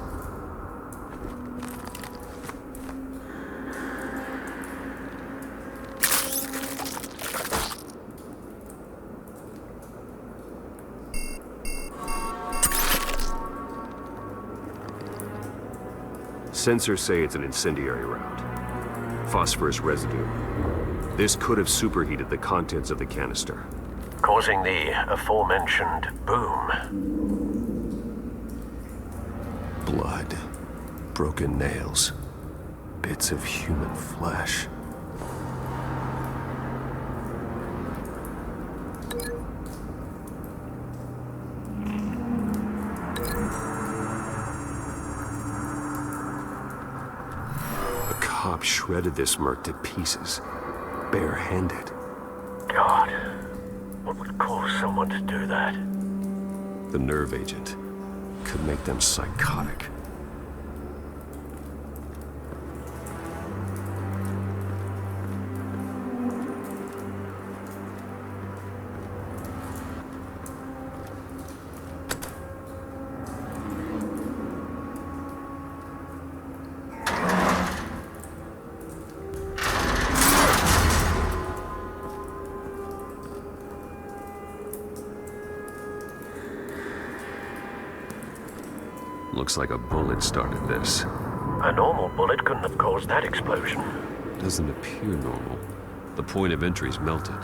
Sensors say it's an incendiary round. Phosphorus residue. This could have superheated the contents of the canister, causing the aforementioned boom. Blood, broken nails, bits of human flesh. A cop shredded this merc to pieces, barehanded. God, what would cause someone to do that? The nerve agent could make them psychotic. Looks like a bullet started this. A normal bullet couldn't have caused that explosion. Doesn't appear normal. The point of entry's melted.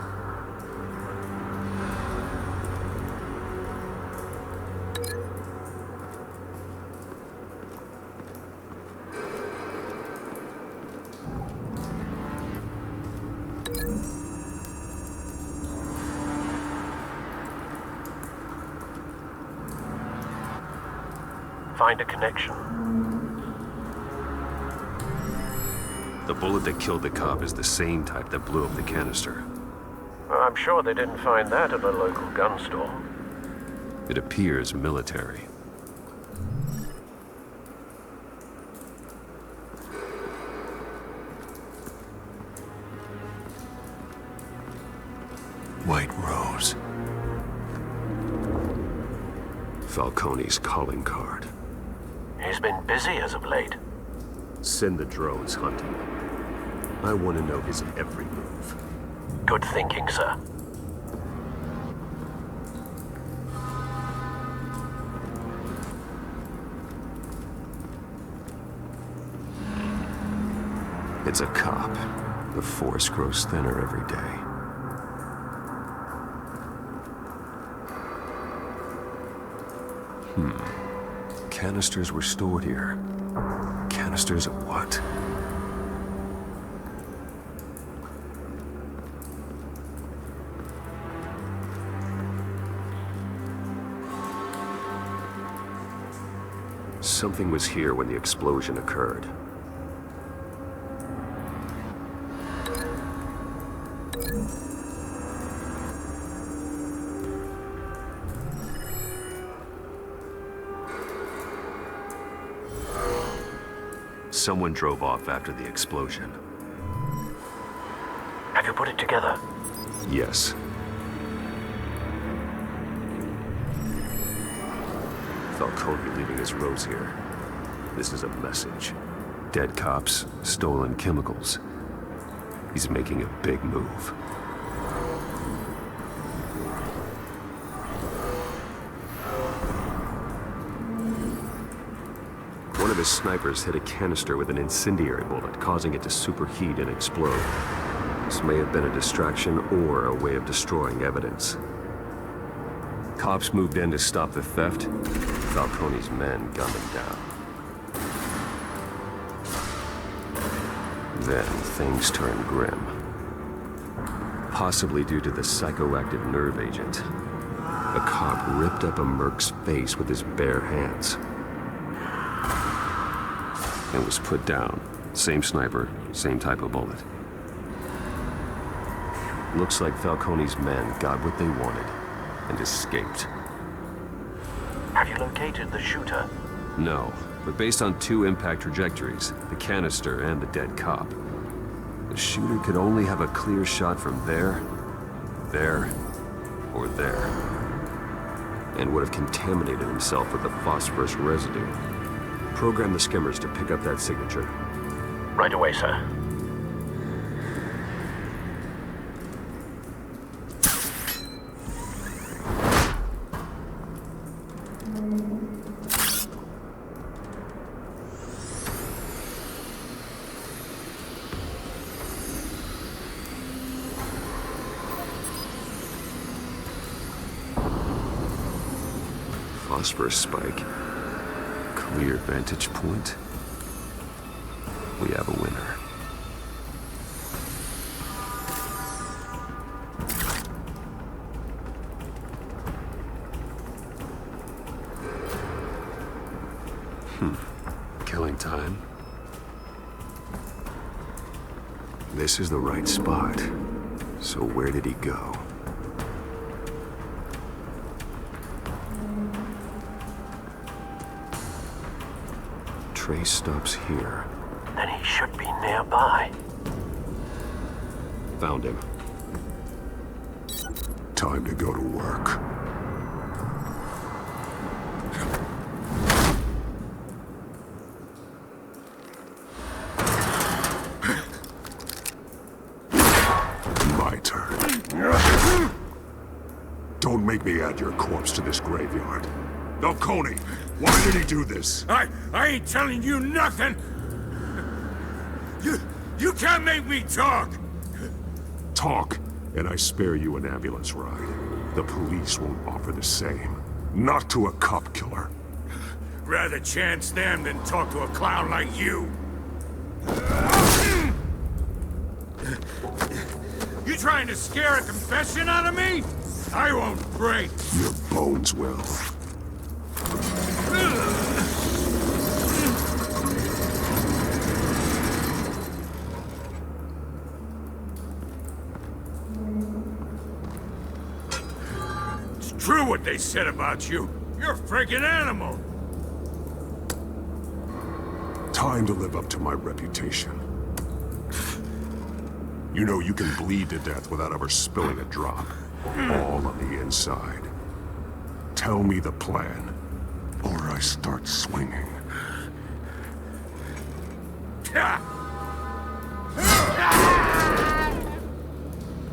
Find a connection. The bullet that killed the cop is the same type that blew up the canister. I'm sure they didn't find that at a local gun store. It appears military. White Rose. Falcone's calling card. He's been busy as of late. Send the drones hunting. I want to know his every move. Good thinking, sir. It's a cop. The force grows thinner every day. Canisters were stored here. Canisters of what? Something was here when the explosion occurred. Someone drove off after the explosion. Have you put it together? Yes. Falcone leaving his rose here. This is a message. Dead cops, stolen chemicals. He's making a big move. One of his snipers hit a canister with an incendiary bullet, causing it to superheat and explode. This may have been a distraction or a way of destroying evidence. Cops moved in to stop the theft. Falcone's men gunned him down. Then things turned grim. Possibly due to the psychoactive nerve agent. A cop ripped up a merc's face with his bare hands. And was put down. Same sniper, same type of bullet. Looks like Falcone's men got what they wanted and escaped. Have you located the shooter? No, but based on two impact trajectories, the canister and the dead cop, the shooter could only have a clear shot from there, or there, and would have contaminated himself with the phosphorus residue. Program the skimmers to pick up that signature. Right away, sir. Phosphorus spike. Clear vantage point. We have a winner. Killing time. This is the right spot. So where did he go? Trace stops here. Then he should be nearby. Found him. Time to go to work. My turn. Don't make me add your corpse to this graveyard. Falcone, why did he do this? I ain't telling you nothing! You can't make me talk! Talk, and I spare you an ambulance ride. The police won't offer the same. Not to a cop killer. Rather chance them than talk to a clown like you. You trying to scare a confession out of me? I won't break. Your bones will. It's true what they said about you. You're a freaking animal. Time to live up to my reputation. You know you can bleed to death without ever spilling a drop. All on the inside. Tell me the plan, or I start swinging.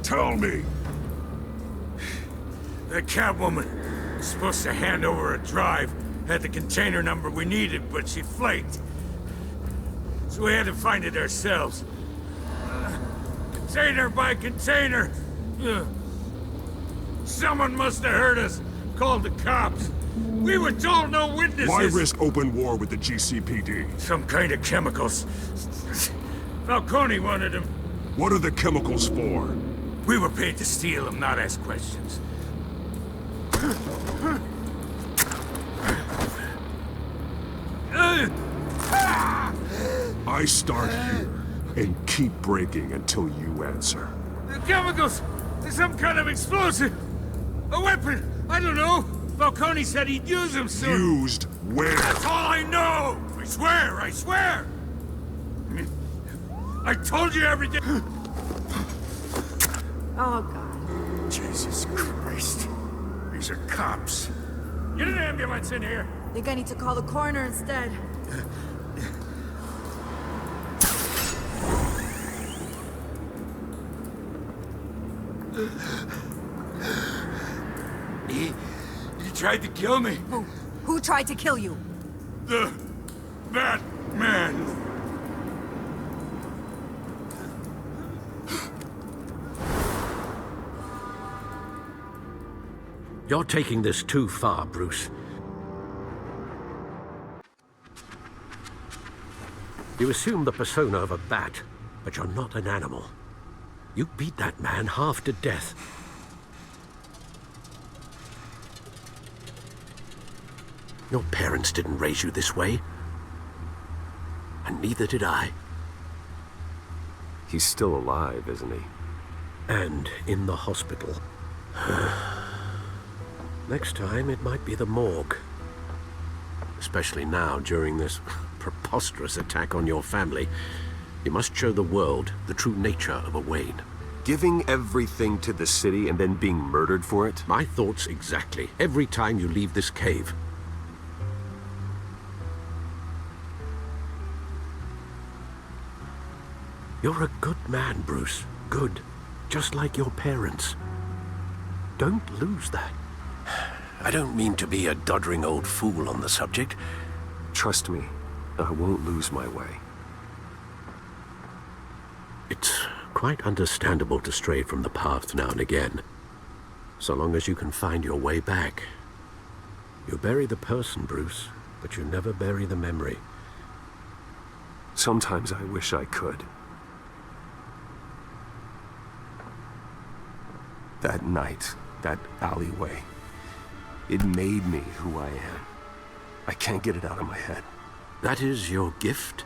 Tell me. The Catwoman was supposed to hand over a drive, had the container number we needed, but she flaked. So we had to find it ourselves. Container by container. Someone must have heard us, called the cops. We were told no witnesses. Why risk open war with the GCPD? Some kind of chemicals. Falcone wanted them. What are the chemicals for? We were paid to steal them, not ask questions. I start here and keep breaking until you answer. The chemicals! Some kind of explosive! A weapon! I don't know! Falcone said he'd use them soon. Used where? That's all I know! I swear, I swear! I told you everything! Oh, God. Jesus Christ. These are cops. Get an ambulance in here! Think I need to call the coroner instead. He tried to kill me. Who tried to kill you? That man. You're taking this too far, Bruce. You assume the persona of a bat, but you're not an animal. You beat that man half to death. Your parents didn't raise you this way. And neither did I. He's still alive, isn't he? And in the hospital. Next time, it might be the morgue. Especially now, during this preposterous attack on your family. You must show the world the true nature of a Wayne. Giving everything to the city and then being murdered for it? My thoughts exactly. Every time you leave this cave. You're a good man, Bruce. Good. Just like your parents. Don't lose that. I don't mean to be a doddering old fool on the subject. Trust me, I won't lose my way. It's quite understandable to stray from the path now and again. So long as you can find your way back. You bury the person, Bruce, but you never bury the memory. Sometimes I wish I could. That night, that alleyway, it made me who I am. I can't get it out of my head. That is your gift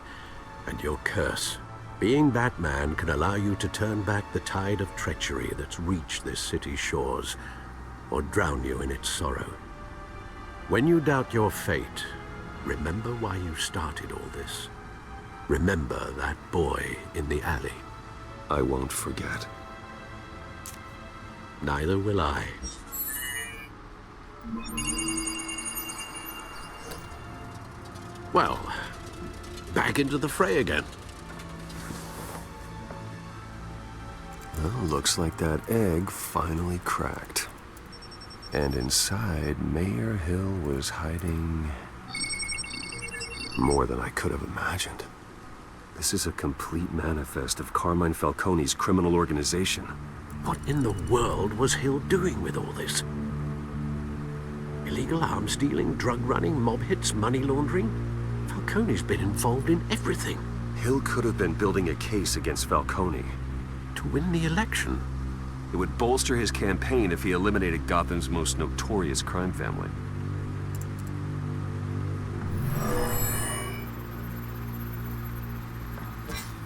and your curse. Being Batman can allow you to turn back the tide of treachery that's reached this city's shores, or drown you in its sorrow. When you doubt your fate, remember why you started all this. Remember that boy in the alley. I won't forget. Neither will I. Well, back into the fray again. Well, looks like that egg finally cracked. And inside, Mayor Hill was hiding more than I could have imagined. This is a complete manifest of Carmine Falcone's criminal organization. What in the world was Hill doing with all this? Illegal arms dealing, drug running, mob hits, money laundering? Falcone's been involved in everything. Hill could have been building a case against Falcone. To win the election? It would bolster his campaign if he eliminated Gotham's most notorious crime family.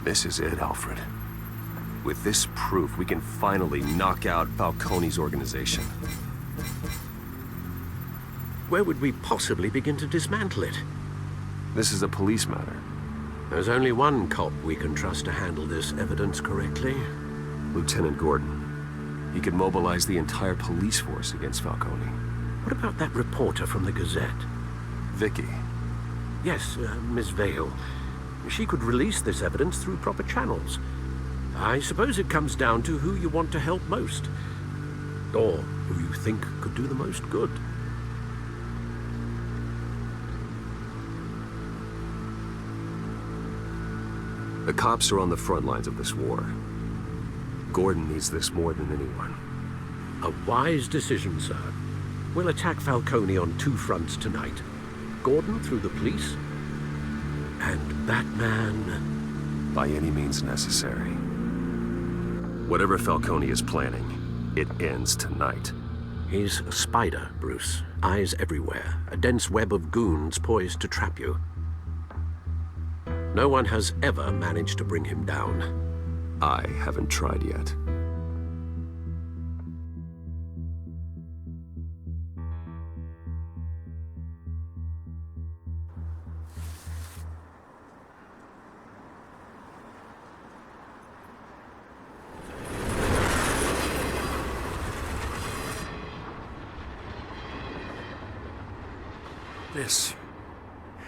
This is it, Alfred. With this proof, we can finally knock out Falcone's organization. Where would we possibly begin to dismantle it? This is a police matter. There's only one cop we can trust to handle this evidence correctly. Lieutenant Gordon. He could mobilize the entire police force against Falcone. What about that reporter from the Gazette? Vicky. Yes, Miss Vale. She could release this evidence through proper channels. I suppose it comes down to who you want to help most. Or who you think could do the most good. The cops are on the front lines of this war. Gordon needs this more than anyone. A wise decision, sir. We'll attack Falcone on two fronts tonight. Gordon through the police, and Batman... by any means necessary. Whatever Falcone is planning, it ends tonight. He's a spider, Bruce. Eyes everywhere. A dense web of goons poised to trap you. No one has ever managed to bring him down. I haven't tried yet.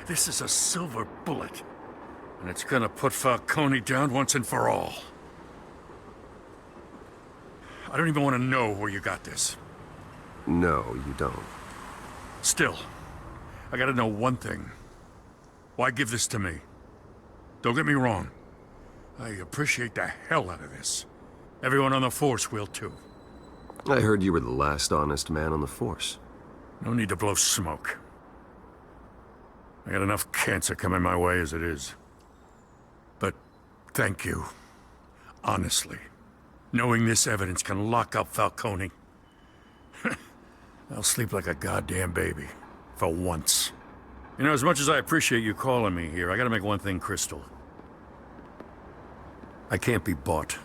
This is a silver bullet. And it's gonna put Falcone down once and for all. I don't even want to know where you got this. No, you don't. Still, I gotta know one thing. Why give this to me? Don't get me wrong. I appreciate the hell out of this. Everyone on the force will too. I heard you were the last honest man on the force. No need to blow smoke. I got enough cancer coming my way as it is. But thank you. Honestly. Knowing this evidence can lock up Falcone. I'll sleep like a goddamn baby. For once. You know, as much as I appreciate you calling me here, I gotta make one thing crystal. I can't be bought.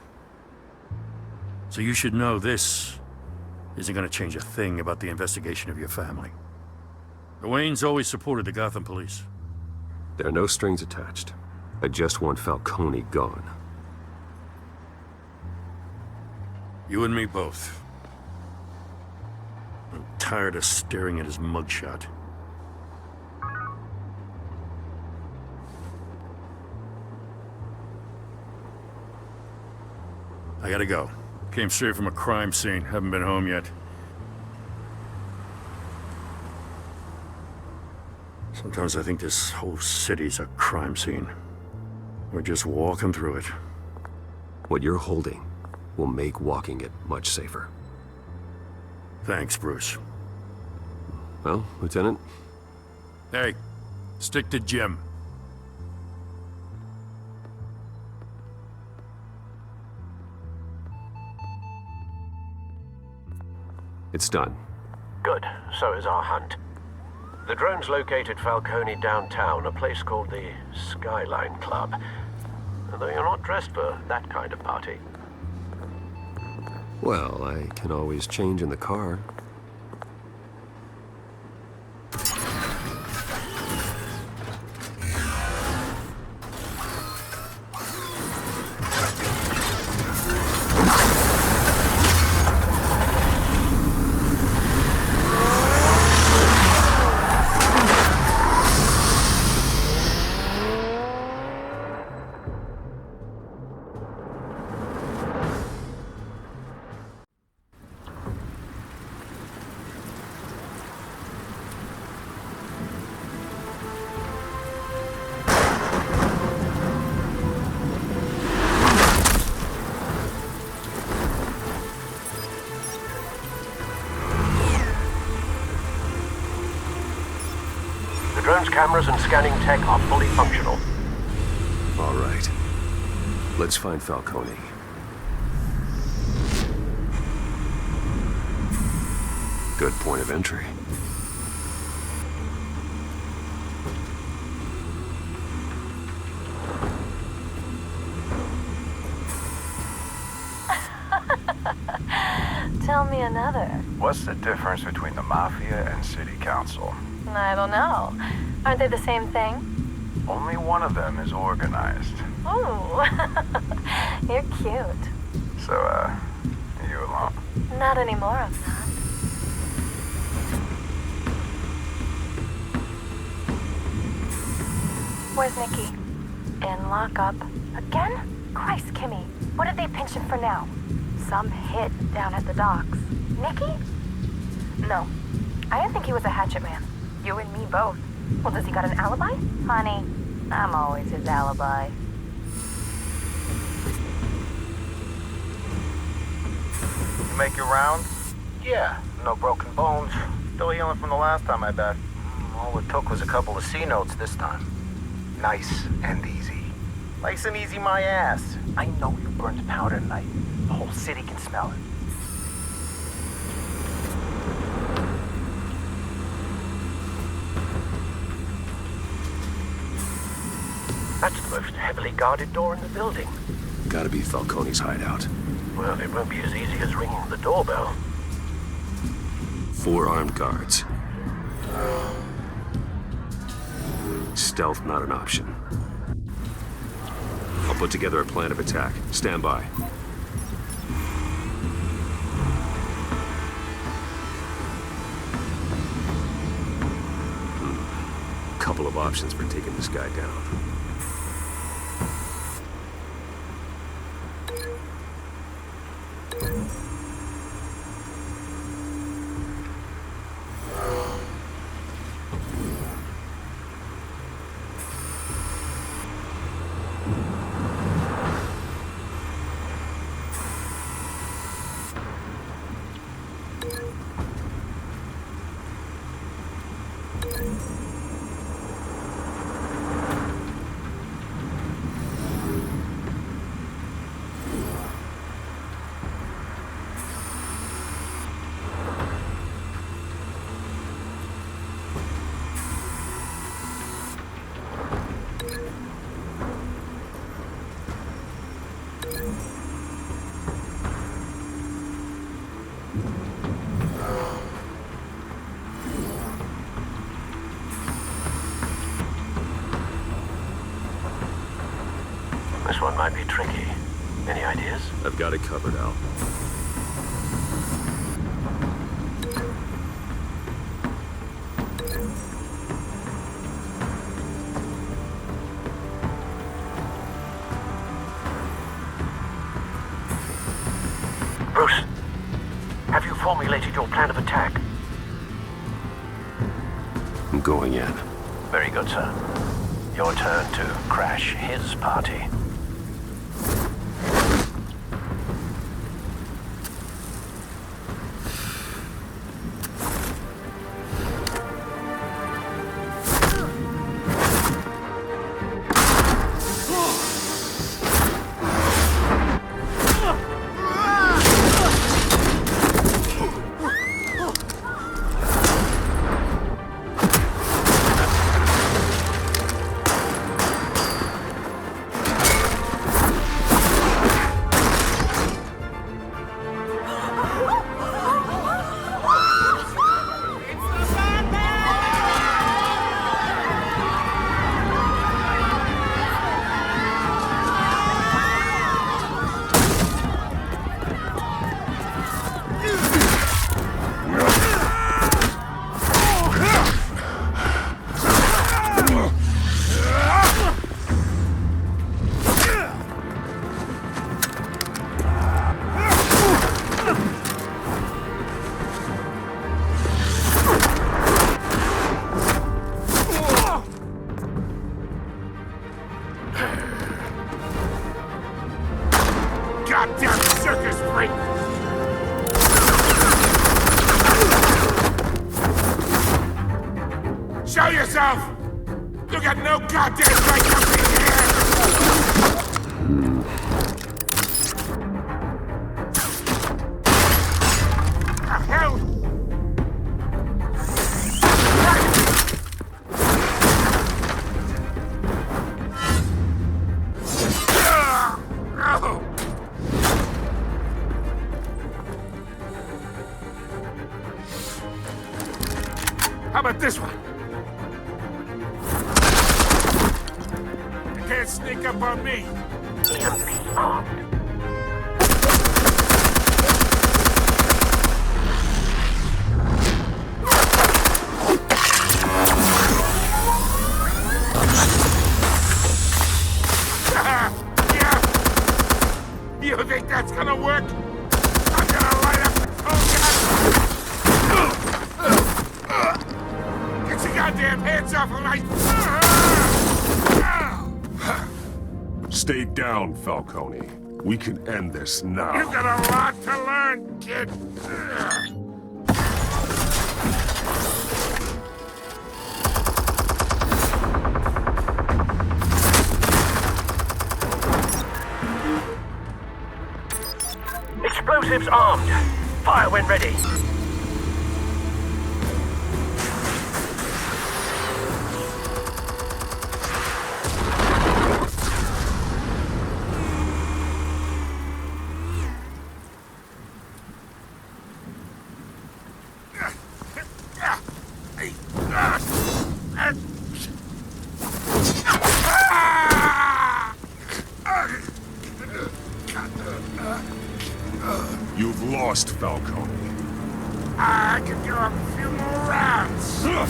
So you should know this isn't gonna change a thing about the investigation of your family. The Waynes always supported the Gotham police. There are no strings attached. I just want Falcone gone. You and me both. I'm tired of staring at his mugshot. I gotta go. Came straight from a crime scene. Haven't been home yet. Sometimes I think this whole city's a crime scene. We're just walking through it. What you're holding will make walking it much safer. Thanks, Bruce. Well, Lieutenant? Hey, stick to Jim. It's done. Good. So is our hunt. The drones located Falcone downtown, a place called the Skyline Club. Though you're not dressed for that kind of party. Well, I can always change in the car. Drone's cameras and scanning tech are fully functional. All right. Let's find Falcone. Good point of entry. Tell me another. What's the difference between the Mafia and City Council? I don't know. Aren't they the same thing? Only one of them is organized. Ooh, you're cute. So, you alone? Not anymore, I'm not. Where's Nikki? In lockup. Again? Christ, Kimmy. What did they pinch him for now? Some hit down at the docks. Nikki? No. I didn't think he was a hatchet man. You and me both. Well, does he got an alibi? Honey, I'm always his alibi. You make your rounds? Yeah, no broken bones. Still healing from the last time, I bet. All it took was a couple of C notes this time. Nice and easy. Nice and easy my ass. I know you burned powder tonight. The whole city can smell it. That's the most heavily guarded door in the building. Gotta be Falcone's hideout. Well, it won't be as easy as ringing the doorbell. 4 armed guards. Stealth not an option. I'll put together a plan of attack. Stand by. Couple of options for taking this guy down. This one might be tricky. Any ideas? I've got it covered, Al. formulated your plan of attack? I'm going in. Very good, sir. Your turn to crash his party. Goddamn circus freak! Show yourself! You got no goddamn right to be here! The hell? How about this one? You can't sneak up on me. Yeah. You think that's gonna work? I'm gonna light up the cold gun. Get your goddamn hands off of my... Stay down, Falcone. We can end this now. You've got a lot to learn, kid. Explosives armed. Fire when ready. You've lost, Falcone. I can do a few more rounds. All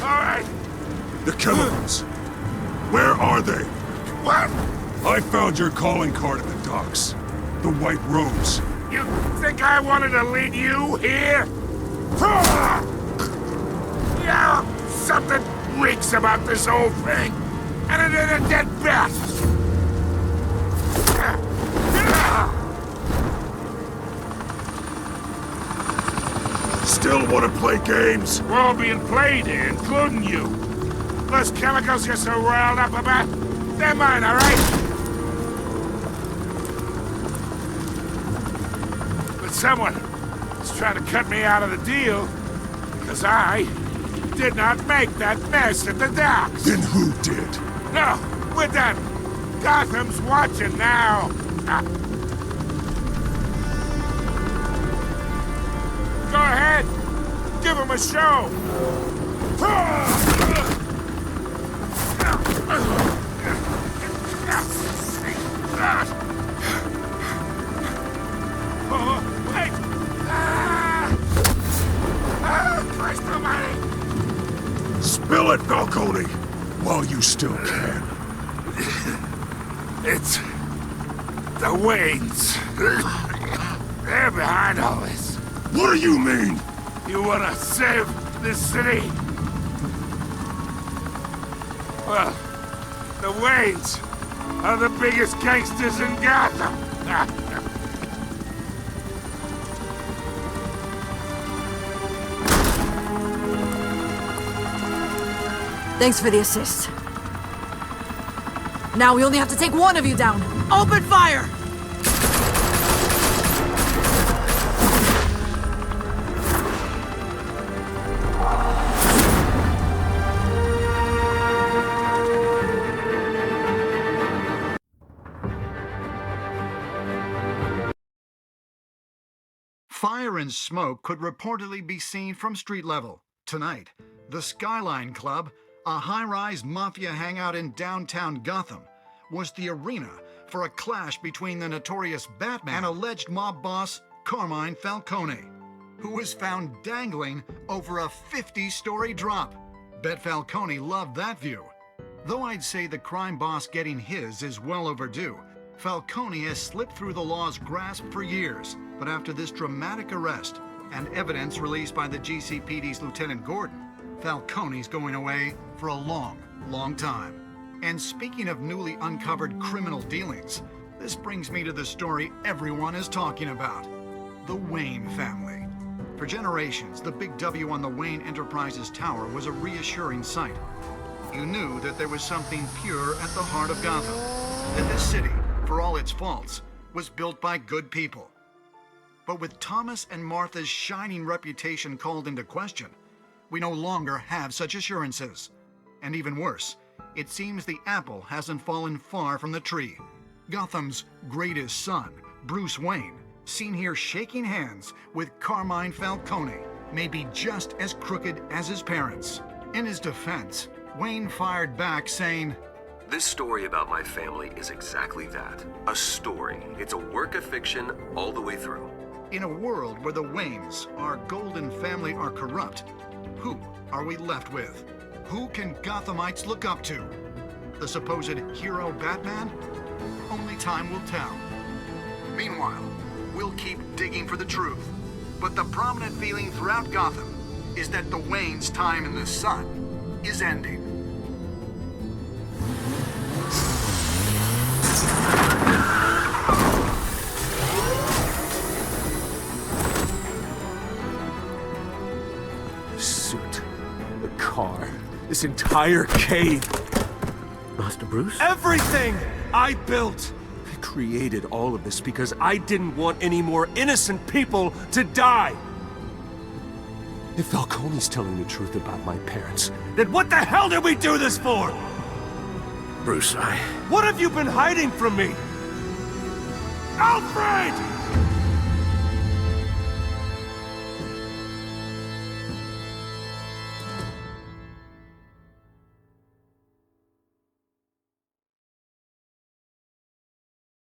right. The chemicals. Where are they? What? I found your calling card at the docks. The White Rose. You think I wanted to lead you here? Yeah, something reeks about this whole thing. And it ain't a dead bat. Still want to play games? We're all being played here, including you. Those chemicals you're so riled up about, they're mine, all right? But someone is trying to cut me out of the deal because I did not make that mess at the docks. Then who did? No, we're done. Gotham's watching now. Go ahead. Give him a show. Oh, wait. Christ almighty. Spill it, Falcone, while you still can. It's The Waynes. They're behind all this. What do you mean? You wanna save this city? Well, the Waynes are the biggest gangsters in Gotham. Thanks for the assist. Now we only have to take one of you down. Open fire! Fire and smoke could reportedly be seen from street level. Tonight, the Skyline Club, a high-rise mafia hangout in downtown Gotham, was the arena for a clash between the notorious Batman and alleged mob boss Carmine Falcone, who was found dangling over a 50-story drop. Bet Falcone loved that view. Though I'd say the crime boss getting his is well overdue, Falcone has slipped through the law's grasp for years. But after this dramatic arrest and evidence released by the GCPD's Lieutenant Gordon, Falcone's going away for a long, long time. And speaking of newly uncovered criminal dealings, this brings me to the story everyone is talking about: the Wayne family. For generations, the big W on the Wayne Enterprises Tower was a reassuring sight. You knew that there was something pure at the heart of Gotham, that this city, for all its faults, was built by good people. But with Thomas and Martha's shining reputation called into question, we no longer have such assurances. And even worse, it seems the apple hasn't fallen far from the tree. Gotham's greatest son, Bruce Wayne, seen here shaking hands with Carmine Falcone, may be just as crooked as his parents. In his defense, Wayne fired back saying, "This story about my family is exactly that. A story. It's a work of fiction all the way through." In a world where the Waynes, our golden family, are corrupt, who are we left with? Who can Gothamites look up to? The supposed hero Batman? Only time will tell. Meanwhile, we'll keep digging for the truth. But the prominent feeling throughout Gotham is that the Waynes' time in the sun is ending. Car, this entire cave. Master Bruce? Everything I built. I created all of this because I didn't want any more innocent people to die. If Falcone's telling the truth about my parents, then what the hell did we do this for? Bruce, What have you been hiding from me? Alfred!